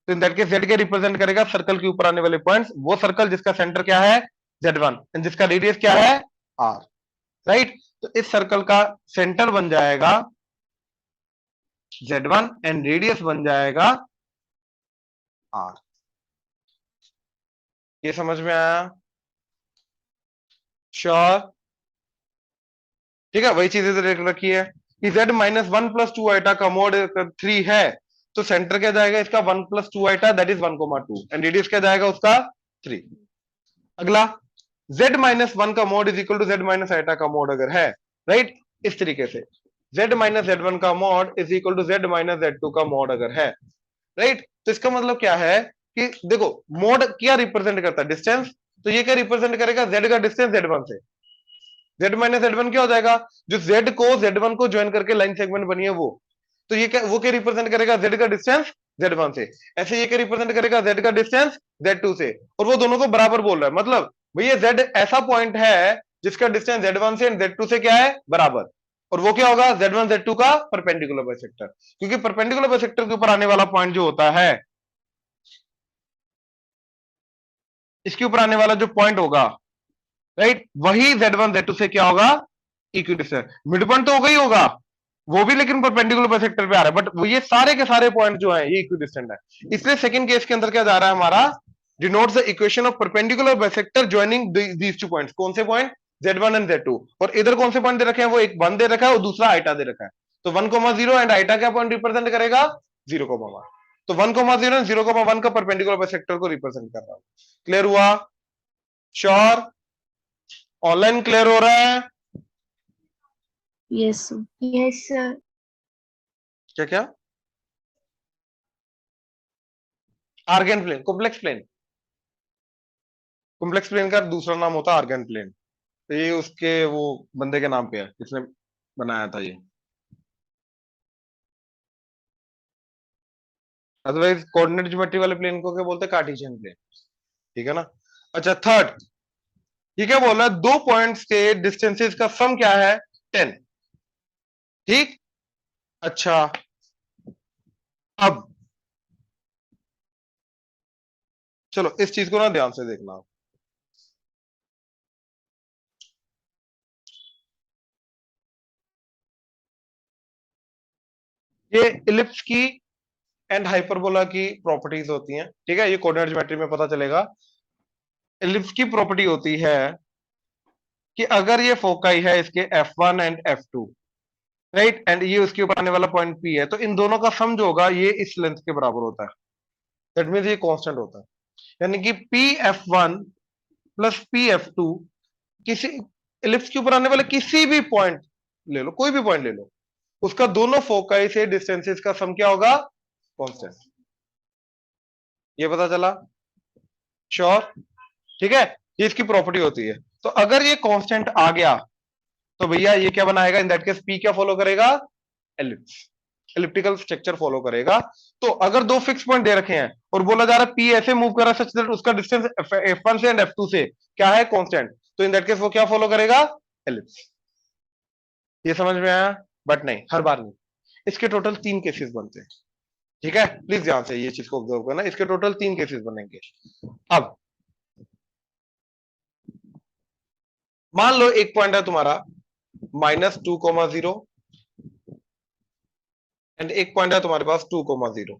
तो इन दैट केस z के रिप्रेजेंट करेगा सर्कल के ऊपर आने वाले पॉइंट्स, वो सर्कल जिसका सेंटर क्या है, z1, एंड जिसका रेडियस क्या है, r, राइट। तो इस सर्कल का सेंटर बन जाएगा z1 एंड रेडियस बन जाएगा r। ये समझ में आया, श्योर, ठीक है। वही चीज इधर रखी है कि z माइनस 1+2 आइटा का मोड 3 है, तो सेंटर क्या जाएगा इसका 1+2 iota that is 1,2, and radius क्या जाएगा उसका 3। अगला, z माइनस 1 का mod is equal to z minus iota का मोड अगर है, राइट, इस तरीके से z माइनस z1 का mod is equal to z minus z2 का मोड अगर है, राइट। तो इसका मतलब क्या है कि देखो मोड क्या रिप्रेजेंट करता है, डिस्टेंस। तो ये क्या रिप्रेजेंट करेगा, z का डिस्टेंस z1 से, z माइनस z1 क्या हो जाएगा, जो z को z1 को ज्वाइन करके लाइन सेगमेंट बनी है वो। तो ये क्या, वो क्या रिप्रेजेंट करेगा, z का डिस्टेंस z1 से। ऐसे ये क्या रिप्रेजेंट करेगा, z का डिस्टेंस z2 से, और वो दोनों को बराबर बोल रहा है, मतलब भैया z ऐसा पॉइंट है जिसका डिस्टेंस z1 से एंड z2 से क्या है, बराबर। और वो क्या होगा, z1 z2 का परपेंडिकुलर बाइसेक्टर, क्योंकि परपेंडिकुलर बाइसेक्टर के ऊपर आने वाला पॉइंट जो होता है, इसके ऊपर आने वाला जो पॉइंट होगा, राइट, वही z1 z2 से क्या होगा, इक्विडिस्टेंस। मिड पॉइंट तो होगा ही होगा वो भी, लेकिन परपेंडिकुलर बाइसेक्टर पे आ रहा है, बट वो ये सारे के सारे पॉइंट जो है ये इक्विडिस्टेंट है। इसलिए सेकंड केस के अंदर क्या जा रहा है हमारा, denotes the equation of perpendicular bisector joining these two points. कौन से पॉइंट, z1 एंड z2। और इधर कौन से पॉइंट दे रखे हैं, वो एक 1 दे रखा है और दूसरा आइटा दे रखा है। तो 1,0 एंड आइटा क्या पॉइंट रिप्रेजेंट करेगा, 0,1। तो 1,0 एंड 0,1 का परपेंडिकुलर बाइसेक्टर को रिप्रेजेंट कर रहा है। क्लियर हुआ, श्योर। ऑनलाइन क्लियर हो रहा है? Yes sir. Yes sir. क्या क्या? Argand plane, complex plane. Complex plane का दूसरा नाम होता है आर्गन प्लेन। तो ये उसके वो बंदे के नाम पे है जिसने बनाया था ये। अदरवाइज कोऑर्डिनेट ज्योमेट्री वाले प्लेन को क्या बोलते हैं? Cartesian plane. ठीक है ना? अच्छा, थर्ड, ये क्या बोल रहा है? दो पॉइंट्स के डिस्टेंसेस का सम क्या है? 10। ठीक। अच्छा, अब चलो इस चीज को ना ध्यान से देखना। ये इलिप्स की एंड हाइपरबोला की प्रॉपर्टीज होती हैं। ठीक है, ये कोऑर्डिनेट ज्योमेट्री में पता चलेगा। इलिप्स की प्रॉपर्टी होती है कि अगर ये फोकाई है इसके F1 and F2, right, and ये उसके ऊपर आने वाला पॉइंट P है, तो इन दोनों का सम जो होगा ये इस लेंथ के बराबर होता है। दैट मीन्स ये कांस्टेंट होता है। यानी कि PF1 प्लस PF2, किसी इलिप्स के ऊपर आने वाले किसी भी पॉइंट ले लो, कोई भी पॉइंट ले लो, उसका दोनों फोकाई से डिस्टेंसेस का सम क्या होगा? कांस्टेंट। ये पता चला? श्योर? ठीक है, ये इसकी प्रॉपर्टी होती है। तो अगर ये कांस्टेंट आ गया तो भैया ये क्या बनाएगा? इन दैट केस पी क्या फॉलो करेगा? एलिप्स, एलिप्टिकल स्ट्रक्चर फॉलो करेगा। तो अगर दो फिक्स पॉइंट दे रखे हैं और बोला जा रहा है पी ऐसे मूव कर रहा है सच दैट उसका डिस्टेंस F1 से एंड F2 से क्या है? कांस्टेंट, तो इन दैट केस वो क्या फॉलो करेगा? एलिप्स। ये समझ में आया? बट नहीं, हर बार नहीं। इसके टोटल 3 केसेस बनते हैं। ठीक है, प्लीज ध्यान से ये चीज को ऑब्जर्व करना। इसके टोटल 3 केसेस बनेंगे। अब मान लो एक पॉइंट है तुम्हारा -2,0 एंड एक पॉइंट है तुम्हारे पास 2,0।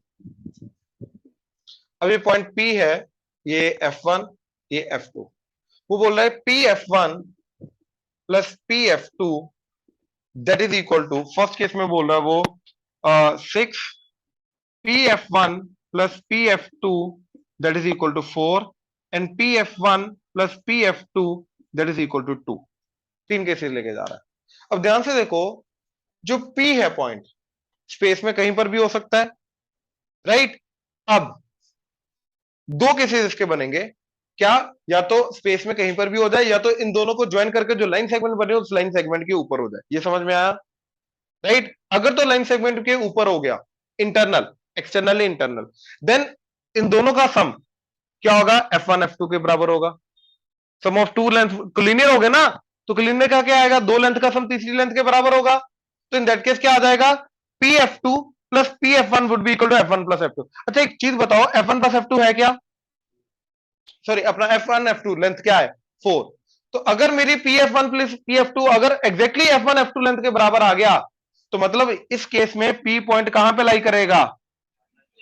अब ये पॉइंट P है, ये F1, ये F2। वो बोल रहा है PF1 plus PF2 that is equal to, first case में बोल रहा है वो 6, PF1 plus PF2 that is equal to 4 and PF1 plus PF2 that is equal to 2। 3 cases लेके जा रहा है। अब ध्यान से देखो, जो P है पॉइंट स्पेस में कहीं पर भी हो सकता है, राइट। अब दो केसेस इसके बनेंगे, क्या? या तो स्पेस में कहीं पर भी हो जाए, या तो इन दोनों को ज्वाइन करके जो लाइन सेगमेंट बने उस लाइन सेगमेंट के ऊपर हो जाए। ये समझ में आया? राइट। अगर तो लाइन सेगमेंट के ऊपर हो गया, internal, externally internal, then in दोनों का सम क्या होगा? F1 F2 के बराबर होगा। सम ऑफ टू लेंथ क्लिनियर हो गए ना, तो क्लिनियर का क्या आएगा? दो लेंथ का सम तीसरी लेंथ के बराबर होगा। तो इन दैट केस क्या आ जाएगा? PF2 plus PF1 would be equal to F1 plus F2। अच्छा एक चीज बताओ, F1 प्लस F2 है क्या? सॉरी, अपना F1 F2 लेंथ क्या है? 4। तो अगर मेरी PF1 प्लस PF2 अगर एग्जैक्टली F1 F2 लेंथ के बराबर आ गया, तो मतलब इस केस में P पॉइंट कहां पे लाई करेगा?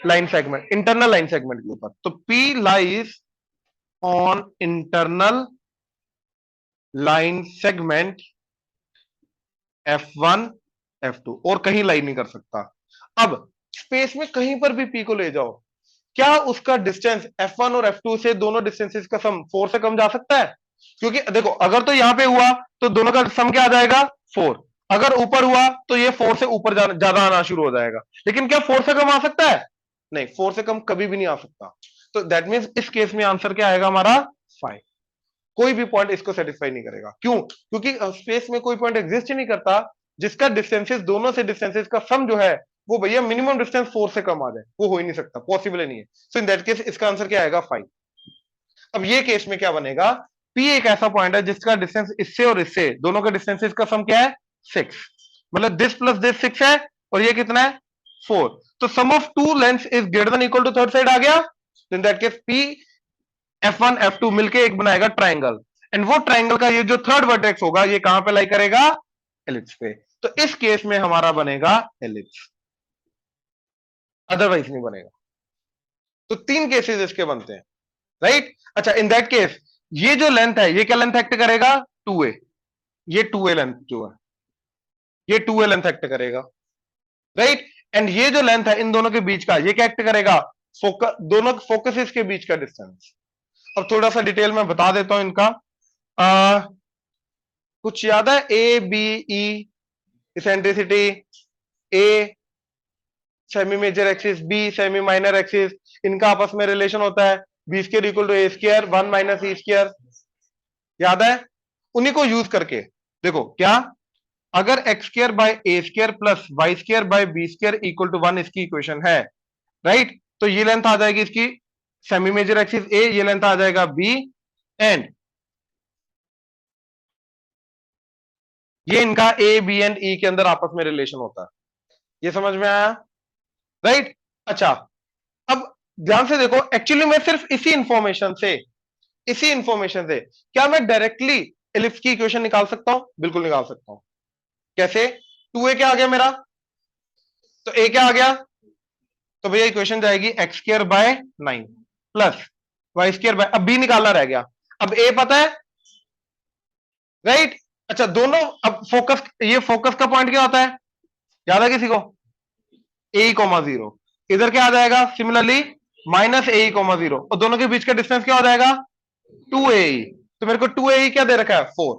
Line segment, internal line segment के ऊपर। तो P lies on internal line segment F1 F2, और कहीं लाई नहीं कर सकता। अब स्पेस में कहीं पर भी P को ले जाओ, क्या उसका डिस्टेंस F1 और F2 से दोनों डिस्टेंसेस का सम 4 से कम जा सकता है? क्योंकि देखो, अगर तो यहां पे हुआ तो दोनों का सम क्या आ जाएगा? 4। अगर ऊपर हुआ तो ये 4 से ऊपर ज्यादा आना शुरू हो जाएगा। लेकिन क्या 4 से कम आ सकता है? नहीं, 4 से कम कभी भी नहीं आ सकता। तो दैट मीन्स इस केस में आंसर क्या आएगा हमारा? 5। कोई भी पॉइंट इसको सेटिस्फाई नहीं करेगा। क्यों? क्योंकि स्पेस में कोई पॉइंट एग्जिस्ट ही नहीं करता जिसका डिस्टेंसेस, दोनों से डिस्टेंसेस का सम जो है वो भैया मिनिमम डिस्टेंस 4 से कम आ जाए, वो हो ही नहीं सकता, पॉसिबल ही नहीं है। सो इन दैट केस इसका आंसर क्या आएगा? 5। अब ये केस में क्या बनेगा? P एक ऐसा पॉइंट है जिसका डिस्टेंस इससे और इससे दोनों का डिस्टेंसेस का सम क्या है? 6। मतलब दिस प्लस दिस 6 है, और ये कितना है? 4। तो sum of two length is greater than equal to third side आ गया। In that case P F1 F2 मिलके एक बनाएगा ट्राइंगल, एंड वो ट्राइंगल का ये जो थर्ड वर्टेक्स होगा ये कहां पे लाई करेगा? एलिप्स पे। तो इस केस में हमारा बनेगा एलिप्स, अदरवाइज नहीं बनेगा। तो 3 केसेस इसके बनते हैं, राइट। अच्छा, इन दैट केस ये जो लेंथ है ये क्या लेंथ एक्ट करेगा? 2a। ये 2a लेंथ जो है, ये 2a लेंथ एक्ट करेगा, राइट। एंड ये जो लेंथ है इन दोनों के बीच का, ये क्या एक्ट करेगा? फोकस, दोनों फोकसेस के बीच का डिस्टेंस। अब थोड़ा सा डिटेल में बता देता हूं इनका। कुछ याद है? A b e, eccentricity, a semi major axis, b semi minor axis, इनका आपस में रिलेशन होता है b square equal to a square 1 minus E square, याद है? उन्हीं को यूज करके देखो क्या, अगर x square by a square plus y square by b square equal to 1 इसकी इक्वेशन है, राइट? तो ये लेंथ आ जाएगी इसकी सेमी मेजर एक्सिस ए, ये लेंथ आ जाएगा बी, एंड ये इनका ए बी एंड ई के अंदर आपस में रिलेशन होता है। ये समझ में आया, राइट? अच्छा, अब ध्यान से देखो, एक्चुअली मैं सिर्फ इसी इंफॉर्मेशन से क्या मैं डायरेक्टली एलिप्स की इक्वेशन निकाल सकता हूं? बिल्कुल निकाल सकता हूं। कैसे? 2a क्या आ गया मेरा, तो a क्या आ गया, तो भैया इक्वेशन जाएगी x square by 9 plus y square by, अब b निकालना रह गया, अब a पता है, राइट? अच्छा, दोनों अब फोकस, ये फोकस का पॉइंट क्या होता है, याद है किसी को? ए कॉमा जीरो, इधर क्या आ जाएगा सिमिलरली माइनस ए कॉमा जीरो, और दोनों के बीच का डिस्टेंस क्या हो जाएगा 2a, तो मेरे को 2a क्या दे रखा है 4,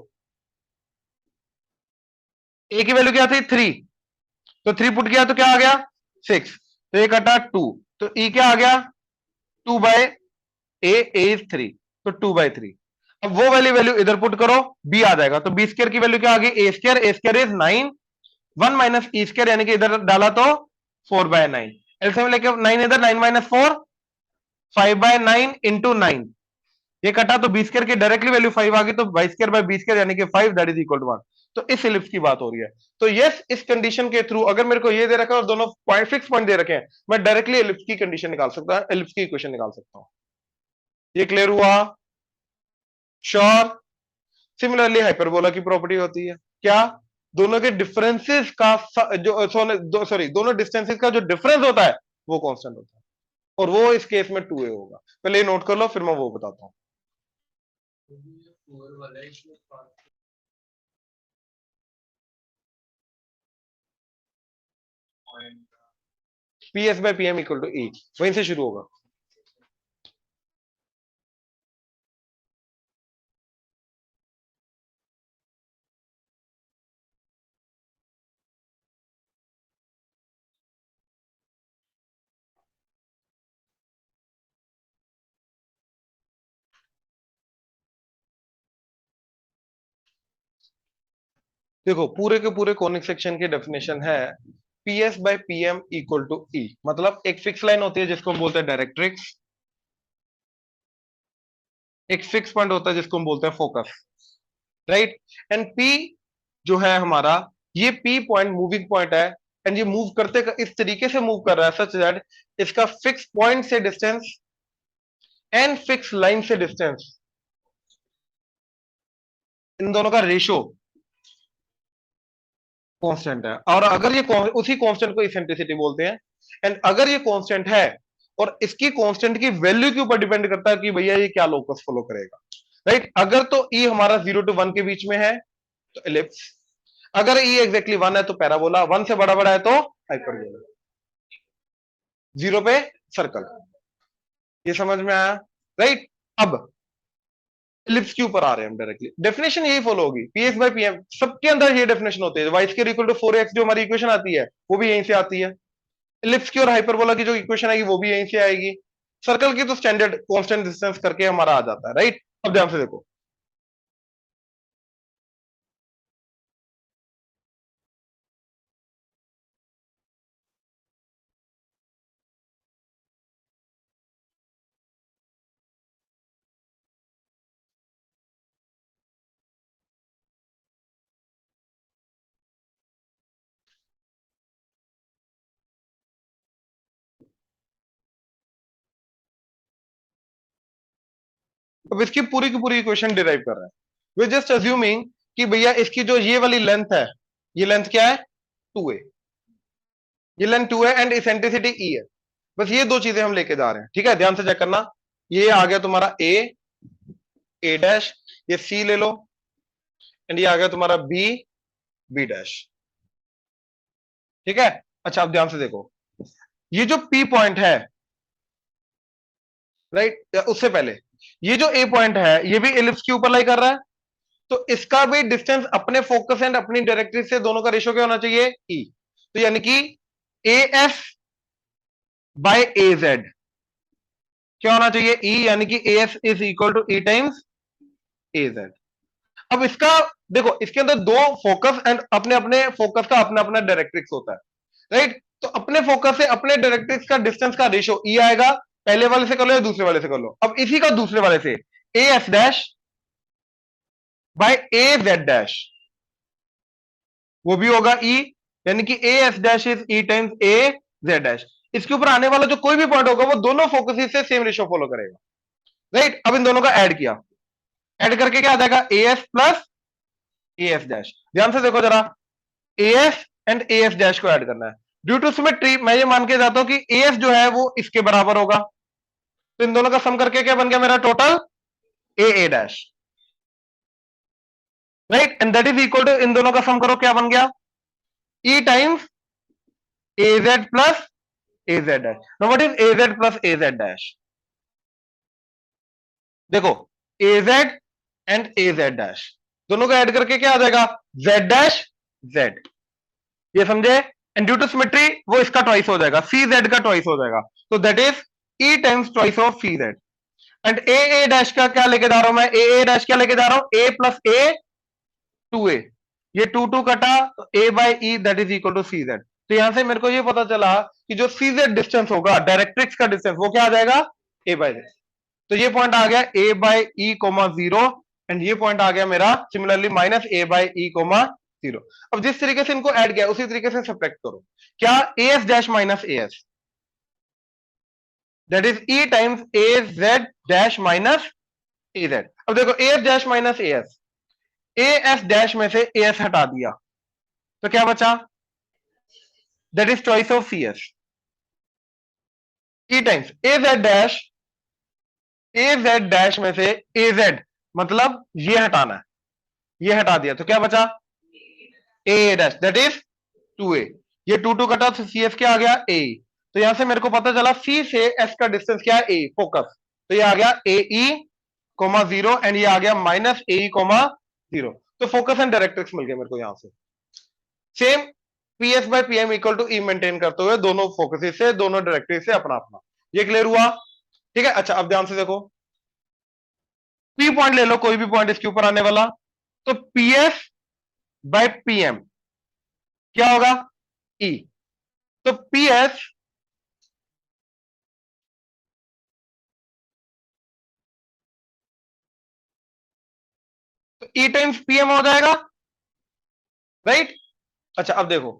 ए की वैल्यू क्या थी 3, तो 3 पुट किया तो क्या आ गया 6, तो ये कटा 2, तो ई क्या आ गया 2 बाय ए इज 3, तो 2 बाय 3। अब वो वैल्यू इधर पुट करो, बी आ जाएगा, तो बी स्क्वायर की वैल्यू क्या आ गई A square is 9, 1 minus E square यानी कि इधर डाला तो 4 बाय 9, एलसीएम लेके 9 इधर, 9 माइनस 4 5 बाय 9 इंटू 9, ये कटा तो बी स्क्वायर की डायरेक्टली वैल्यू 5 आ गई, तो y square by b square यानी कि 5 दैट इज इक्वल टू 1। तो इस एलिप्स की बात हो रही है। तो यस, इस कंडीशन के थ्रू अगर मेरे को ये दे रखा है और दोनों पॉइंट फिक्स पॉइंट दे रखे हैं, मैं डायरेक्टली एलिप्स की कंडीशन निकाल सकता हूं, एलिप्स की इक्वेशन निकाल सकता हूं। ये क्लियर हुआ? श्योर? सिमिलरली हाइपरबोला की प्रॉपर्टी होती है क्या, दोनों के डिफरेंसेस का दोनों डिस्टेंसेस का जो डिफरेंस होता है वो कांस्टेंट होता है, और वो इस केस में 2a होगा। पहले ये नोट कर लो, फिर मैं वो बताता हूं। P S by P M equal to E, वहीं से शुरू होगा। देखो, पूरे के पूरे कॉनिक सेक्शन की डेफिनेशन है P S by P M equal to E, मतलब एक फिक्स लाइन होती है जिसको हम बोलते हैं डायरेक्ट्रिक्स, एक फिक्स पॉइंट होता है जिसको हम बोलते हैं फोकस, राइट? एंड पी जो है हमारा, ये पी पॉइंट मूविंग पॉइंट है, एंड ये मूव करते इस तरीके से मूव कर रहा है सच दैट इसका फिक्स पॉइंट से डिस्टेंस एंड फिक्स लाइन से डिस्टेंस, इन दोनों का रेशो कांस्टेंट है, और अगर ये उसी कांस्टेंट को इसेंट्रिसिटी बोलते हैं। एंड अगर ये कांस्टेंट है और इसकी कांस्टेंट की वैल्यू के ऊपर डिपेंड करता है कि भैया ये क्या लोकस फॉलो करेगा, राइट? अगर तो ई हमारा 0 to 1 के बीच में है तो एलिप्स, अगर ई एग्जैक्टली 1 है तो पैराबोला, 1 से बड़ा बड़ा है तो हाइपरबोला, 0 पे सर्कल। ये समझ में आया, राइट? अब एलिप्स के ऊपर आ रहे हैं हम डायरेक्टली, डेफिनेशन यही फॉलो होगी, पीएस बाय पीएम सबके अंदर ये डेफिनेशन होती है, Y square equal to 4x जो हमारी इक्वेशन आती है वो भी यहीं से आती है, एलिप्स की और हाइपरबोला की जो इक्वेशन आएगी वो भी यहीं से आएगी, सर्कल की तो स्टैंडर्ड कांस्टेंट डिस्टेंस करके हमारा आ जाता है, राइट? अब ध्यान से देखो, अब इसकी पूरी की पूरी इक्वेशन डिराइव कर रहे हैं, वे जस्ट अज्यूमिंग कि भैया इसकी जो ये वाली लेंथ है, ये लेंथ क्या है 2a, ये लेंथ 2 है एंड इसेंट्रिसिटी ई है, बस ये दो चीजें हम लेके जा रहे हैं, ठीक है? ध्यान से चेक करना, ये आ गया तुम्हारा ए डैश, ये सी ले लो, एंड ये आ गया तुम्हारा बी, बी डैश, ठीक है? अच्छा, अब ध्यान से देखो, ये जो पी पॉइंट है, राइट, उससे पहले ये जो ए पॉइंट है ये भी एलिप्स के ऊपर लाई कर रहा है, तो इसका भी डिस्टेंस अपने फोकस एंड अपनी डायरेक्ट्रिक्स से दोनों का रेशियो क्या होना चाहिए, ई। तो यानी कि a s by a z क्या होना चाहिए, ई, यानी कि a s is equal to e times A z. अब इसका देखो, इसके अंदर दो फोकस एंड अपने अपने फोकस का अपना अपना डायरेक्ट्रिक्स होता है, राइट। तो अपने फोकस से अपने डायरेक्ट्रिक्स का डिस्टेंस का रेशियो ई आएगा। पहले वाले से कर लो या दूसरे वाले से कर लो। अब इसी का दूसरे वाले से a s dash by a Z dash वो भी होगा ई, यानी कि a s dash is E times A Z dash. इसके ऊपर आने वाला जो कोई भी पॉइंट होगा वो दोनों फोकस से सेम रेशियो फॉलो करेगा, राइट। अब इन दोनों का ऐड किया, ऐड करके क्या आ जाएगा, A S plus A s dash. ध्यान से देखो जरा, A S and A s dash को ऐड करना है। ड्यू टू सिमेट्री मैं ये मान के जाता हूं कि ए एस जो है वो इसके बराबर होगा। तो इन दोनों का सम करके क्या बन गया मेरा total, A dash, right. And that is equal to, इन दोनों का सम करो क्या बन गया, E times A Z plus A Z dash. Now what is A Z plus A Z dash, देखो A Z and A Z dash दोनों को ऐड करके क्या आ जाएगा, जेड डैश जेड, ये समझे। एंड ड्यू टू सिमेट्री वो इसका ट्वाइस हो जाएगा, सी जेड का ट्वाइस हो जाएगा। तो that is E times twice of c z. And a dash का क्या लेके जा रहा हूं मैं, ए डैश क्या लेके जा रहा हूं, ए प्लस ए टू ए, ये टू टू कटा तो A by E that is equal to C Z. तो यहां से मेरे को ये पता चला कि जो सी जेड डिस्टेंस होगा डायरेक्ट्रिक्स का डिस्टेंस वो क्या आ जाएगा, ए बाई जेड। तो ये पॉइंट आ गया A by E comma zero, and ये पॉइंट आ गया मेरा similarly minus A by E comma zero. अब जिस तरीके से इनको ऐड किया उसी तरीके से सब्ट्रैक्ट करो, क्या a s dash minus a s that is E times A Z dash minus a z. अब देखो a s dash minus a s, a s dash में से ए एस हटा दिया तो क्या बचा, that is twice of c s, e times A Z dash, a Z dash में से ए जेड मतलब ये हटाना है, ये हटा दिया तो क्या बचा, ए डैश दैट इज टू ए। ये टू टू कटा तो सी एस क्या आ गया, ए। तो यहां से मेरे को पता चला सी से एस का डिस्टेंस क्या है, ए फोकस। तो ये आ गया a e comma zero, and ये आ गया minus a e comma zero. तो फोकस एंड डायरेक्ट्रिक्स मिल गए मेरे को यहां से। Same p s by p M equal to e maintain करते हुए दोनों फोकस से दोनों डायरेक्ट्रिक्स से अपना अपना, ये क्लियर हुआ, ठीक है। अच्छा अब ध्यान से देखो, पी पॉइंट ले लो कोई भी पॉइंट इसके ऊपर आने वाला, तो P S by P m क्या होगा, ई। तो पी एस तो ई टाइम्स पीएम हो जाएगा, राइट। अच्छा अब देखो,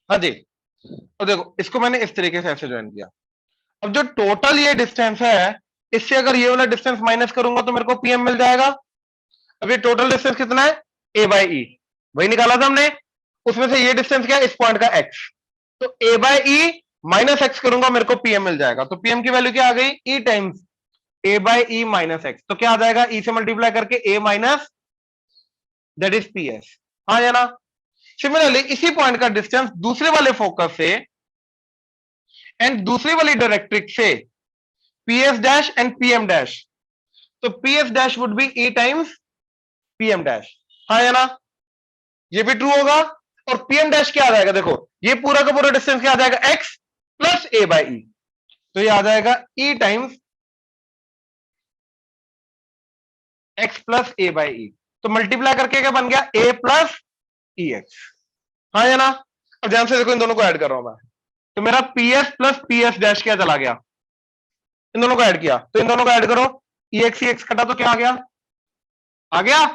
हाँ जी। अब देखो इसको मैंने इस तरीके से ऐसे ज्वाइन किया। अब जो टोटल ये डिस्टेंस है, इससे अगर ये वाला डिस्टेंस माइनस करूंगा तो मेरे को पीएम मिल जाएगा। अब ये टोटल डिस्टेंस कितना है, ए बाई ई, वही निकाला था हमने। उसमें से ये डिस्टेंस क्या है, इस पॉइंट का एक्स। तो A by E minus x करूंगा मेरे को पीएम मिल जाएगा। तो पीएम की वैल्यू क्या आ गई, E times A by E minus X. तो क्या आ जाएगा, ई से मल्टीप्लाई करके A minus that is P S, हाँ या ना। सिमिलरली इसी पॉइंट का डिस्टेंस दूसरे वाले फोकस से एंड दूसरी वाली डायरेक्ट्रिक्स से P S dash and PM dash, तो P S dash would be E times PM dash, हाँ या ना। ये भी ट्रू होगा। और पीएम डैश क्या आ जाएगा, देखो ये पूरा का पूरा डिस्टेंस क्या आ जाएगा, X plus A by E. तो ये आ जाएगा E times X plus A by E. तो मल्टीप्लाई करके क्या बन गया, ए प्लस ई एक्स, हाँ या ना। अब ध्यान से देखो, इन दोनों को ऐड कर रहा हूं मैं, तो मेरा P S plus P S dash क्या चला गया, इन दोनों को ऐड किया। तो इन दोनों को ऐड करो, ई एक्स कटा तो क्या आ गया, आ गया।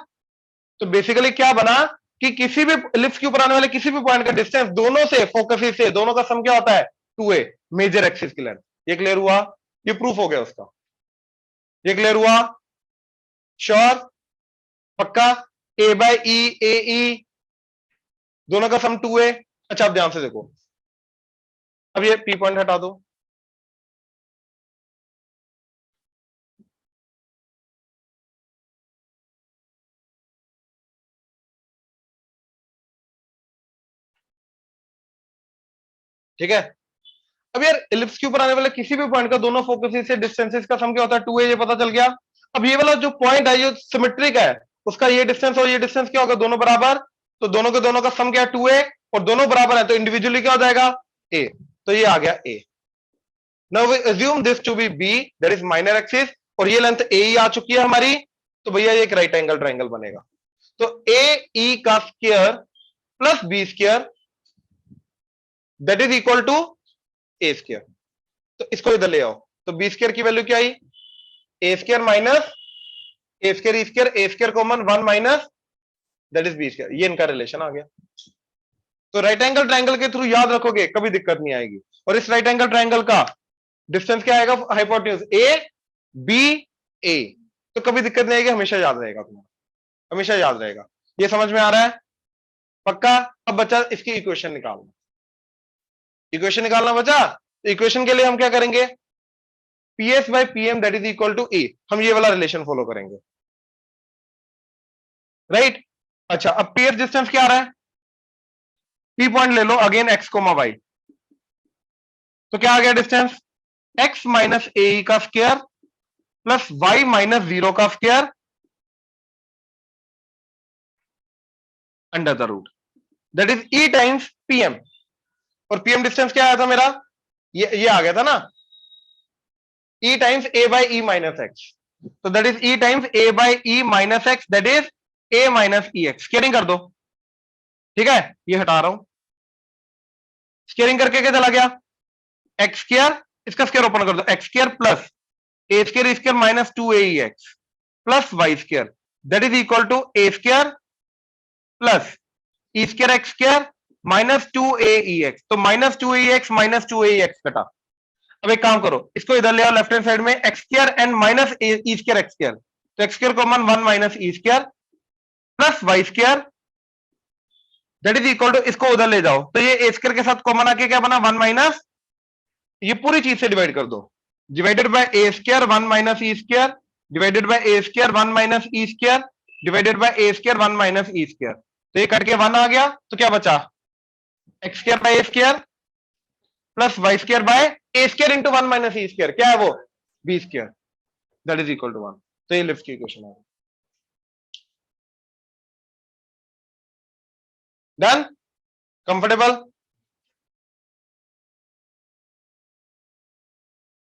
तो बेसिकली क्या बना कि किसी भी इलिप्स के ऊपर आने वाले किसी भी पॉइंट का डिस्टेंस दोनों से फोकस से दोनों का सम क्या होता है, टू ए, मेजर एक्सिस की लेंथ। ये क्लियर हुआ, ये प्रूफ हो गया उसका, ये क्लियर हुआ, श्योर, पक्का। ए बाय ई, ए ई, दोनों का सम 2a। अच्छा, अब ध्यान से देखो, अब ये पी पॉइंट हटा दो, ठीक है। अब यार इलिप्स के ऊपर आने वाले किसी भी पॉइंट का दोनों फोकस से डिस्टेंसेस का सम क्या होता है, 2a, ये पता चल गया। अब ये वाला जो पॉइंट है, ये सिमेट्रिक है, उसका ये डिस्टेंस और ये डिस्टेंस क्या होगा, दोनों बराबर, तो दोनों के दोनों का सम क्या है, 2a, और दोनों बराबर है तो इंडिविजुअली क्या हो जाएगा, a, तो ये आ गया a। Now we assume this to be b, that is minor axis, और ये लेंथ a ही आ चुकी है हमारी, तो भैया ये एक राइट एंगल ट्राइंगल बनेगा। तो a e का square plus b square that is equal to a square. तो इसको इधर ले आओ, तो बी स्क्वायर की वैल्यू क्या आई, A square minus A square E square, A square common 1 minus that is B square, ये इनका रिलेशन आ गया। तो राइट एंगल ट्रायंगल के थ्रू याद रखोगे, कभी दिक्कत नहीं आएगी। और इस राइट एंगल ट्रायंगल का डिस्टेंस क्या आएगा, हाइपोटेन्यूज ए बी ए, तो कभी दिक्कत नहीं आएगी, हमेशा याद रहेगा तुम्हारा, हमेशा याद रहेगा। ये समझ में आ रहा है पक्का। अब बचा इसकी इक्वेशन निकालना, इक्वेशन निकालना बचा। इक्वेशन के लिए हम क्या करेंगे, PS by PM that is equal to A, हम ये वाला रिलेशन फॉलो करेंगे, राइट। अच्छा, अब पीएस डिस्टेंस क्या आ रहा है, पी पॉइंट ले लो अगेन एक्स कोमा वाई, तो क्या आ गया डिस्टेंस, एक्स माइनस ए का स्क्वायर प्लस वाई माइनस 0 का square under the root, that is E times PM. और पीएम डिस्टेंस क्या आया था मेरा, ये आ गया था ना, E times A by E minus X, तो that is E times A by E minus X, that is A minus E X. Squaring कर दो, ठीक है, ये हटा रहा हूं, स्केयरिंग करके क्या चला गया, एक्स स्क्वायर, इसका स्क्वायर ओपन कर दो, x square plus a square minus 2 a x plus y square that is equal to a square plus e square x square minus 2 a x, तो minus 2 a x minus 2 a x कटा। अब एक काम करो, इसको इधर ले आओ लेफ्ट हैंड साइड में, x square and minus E square x square, तो x square common 1 minus E square plus y square that is equal to, इसको उधर ले जाओ, तो ये ए स्क्वायर के साथ कॉमन आके क्या बना, 1 माइनस, ये पूरी चीज से डिवाइड कर दो, divided by a square 1 minus E square divided by a square 1 minus E square divided by a square 1 minus E square, तो ये कट के 1 आ गया, तो क्या बचा, x square by a square plus y square by a square into 1 minus E square, क्या है वो, b square that is equal to 1। तो ये लिफ्ट की इक्वेशन है, डन, कंफर्टेबल।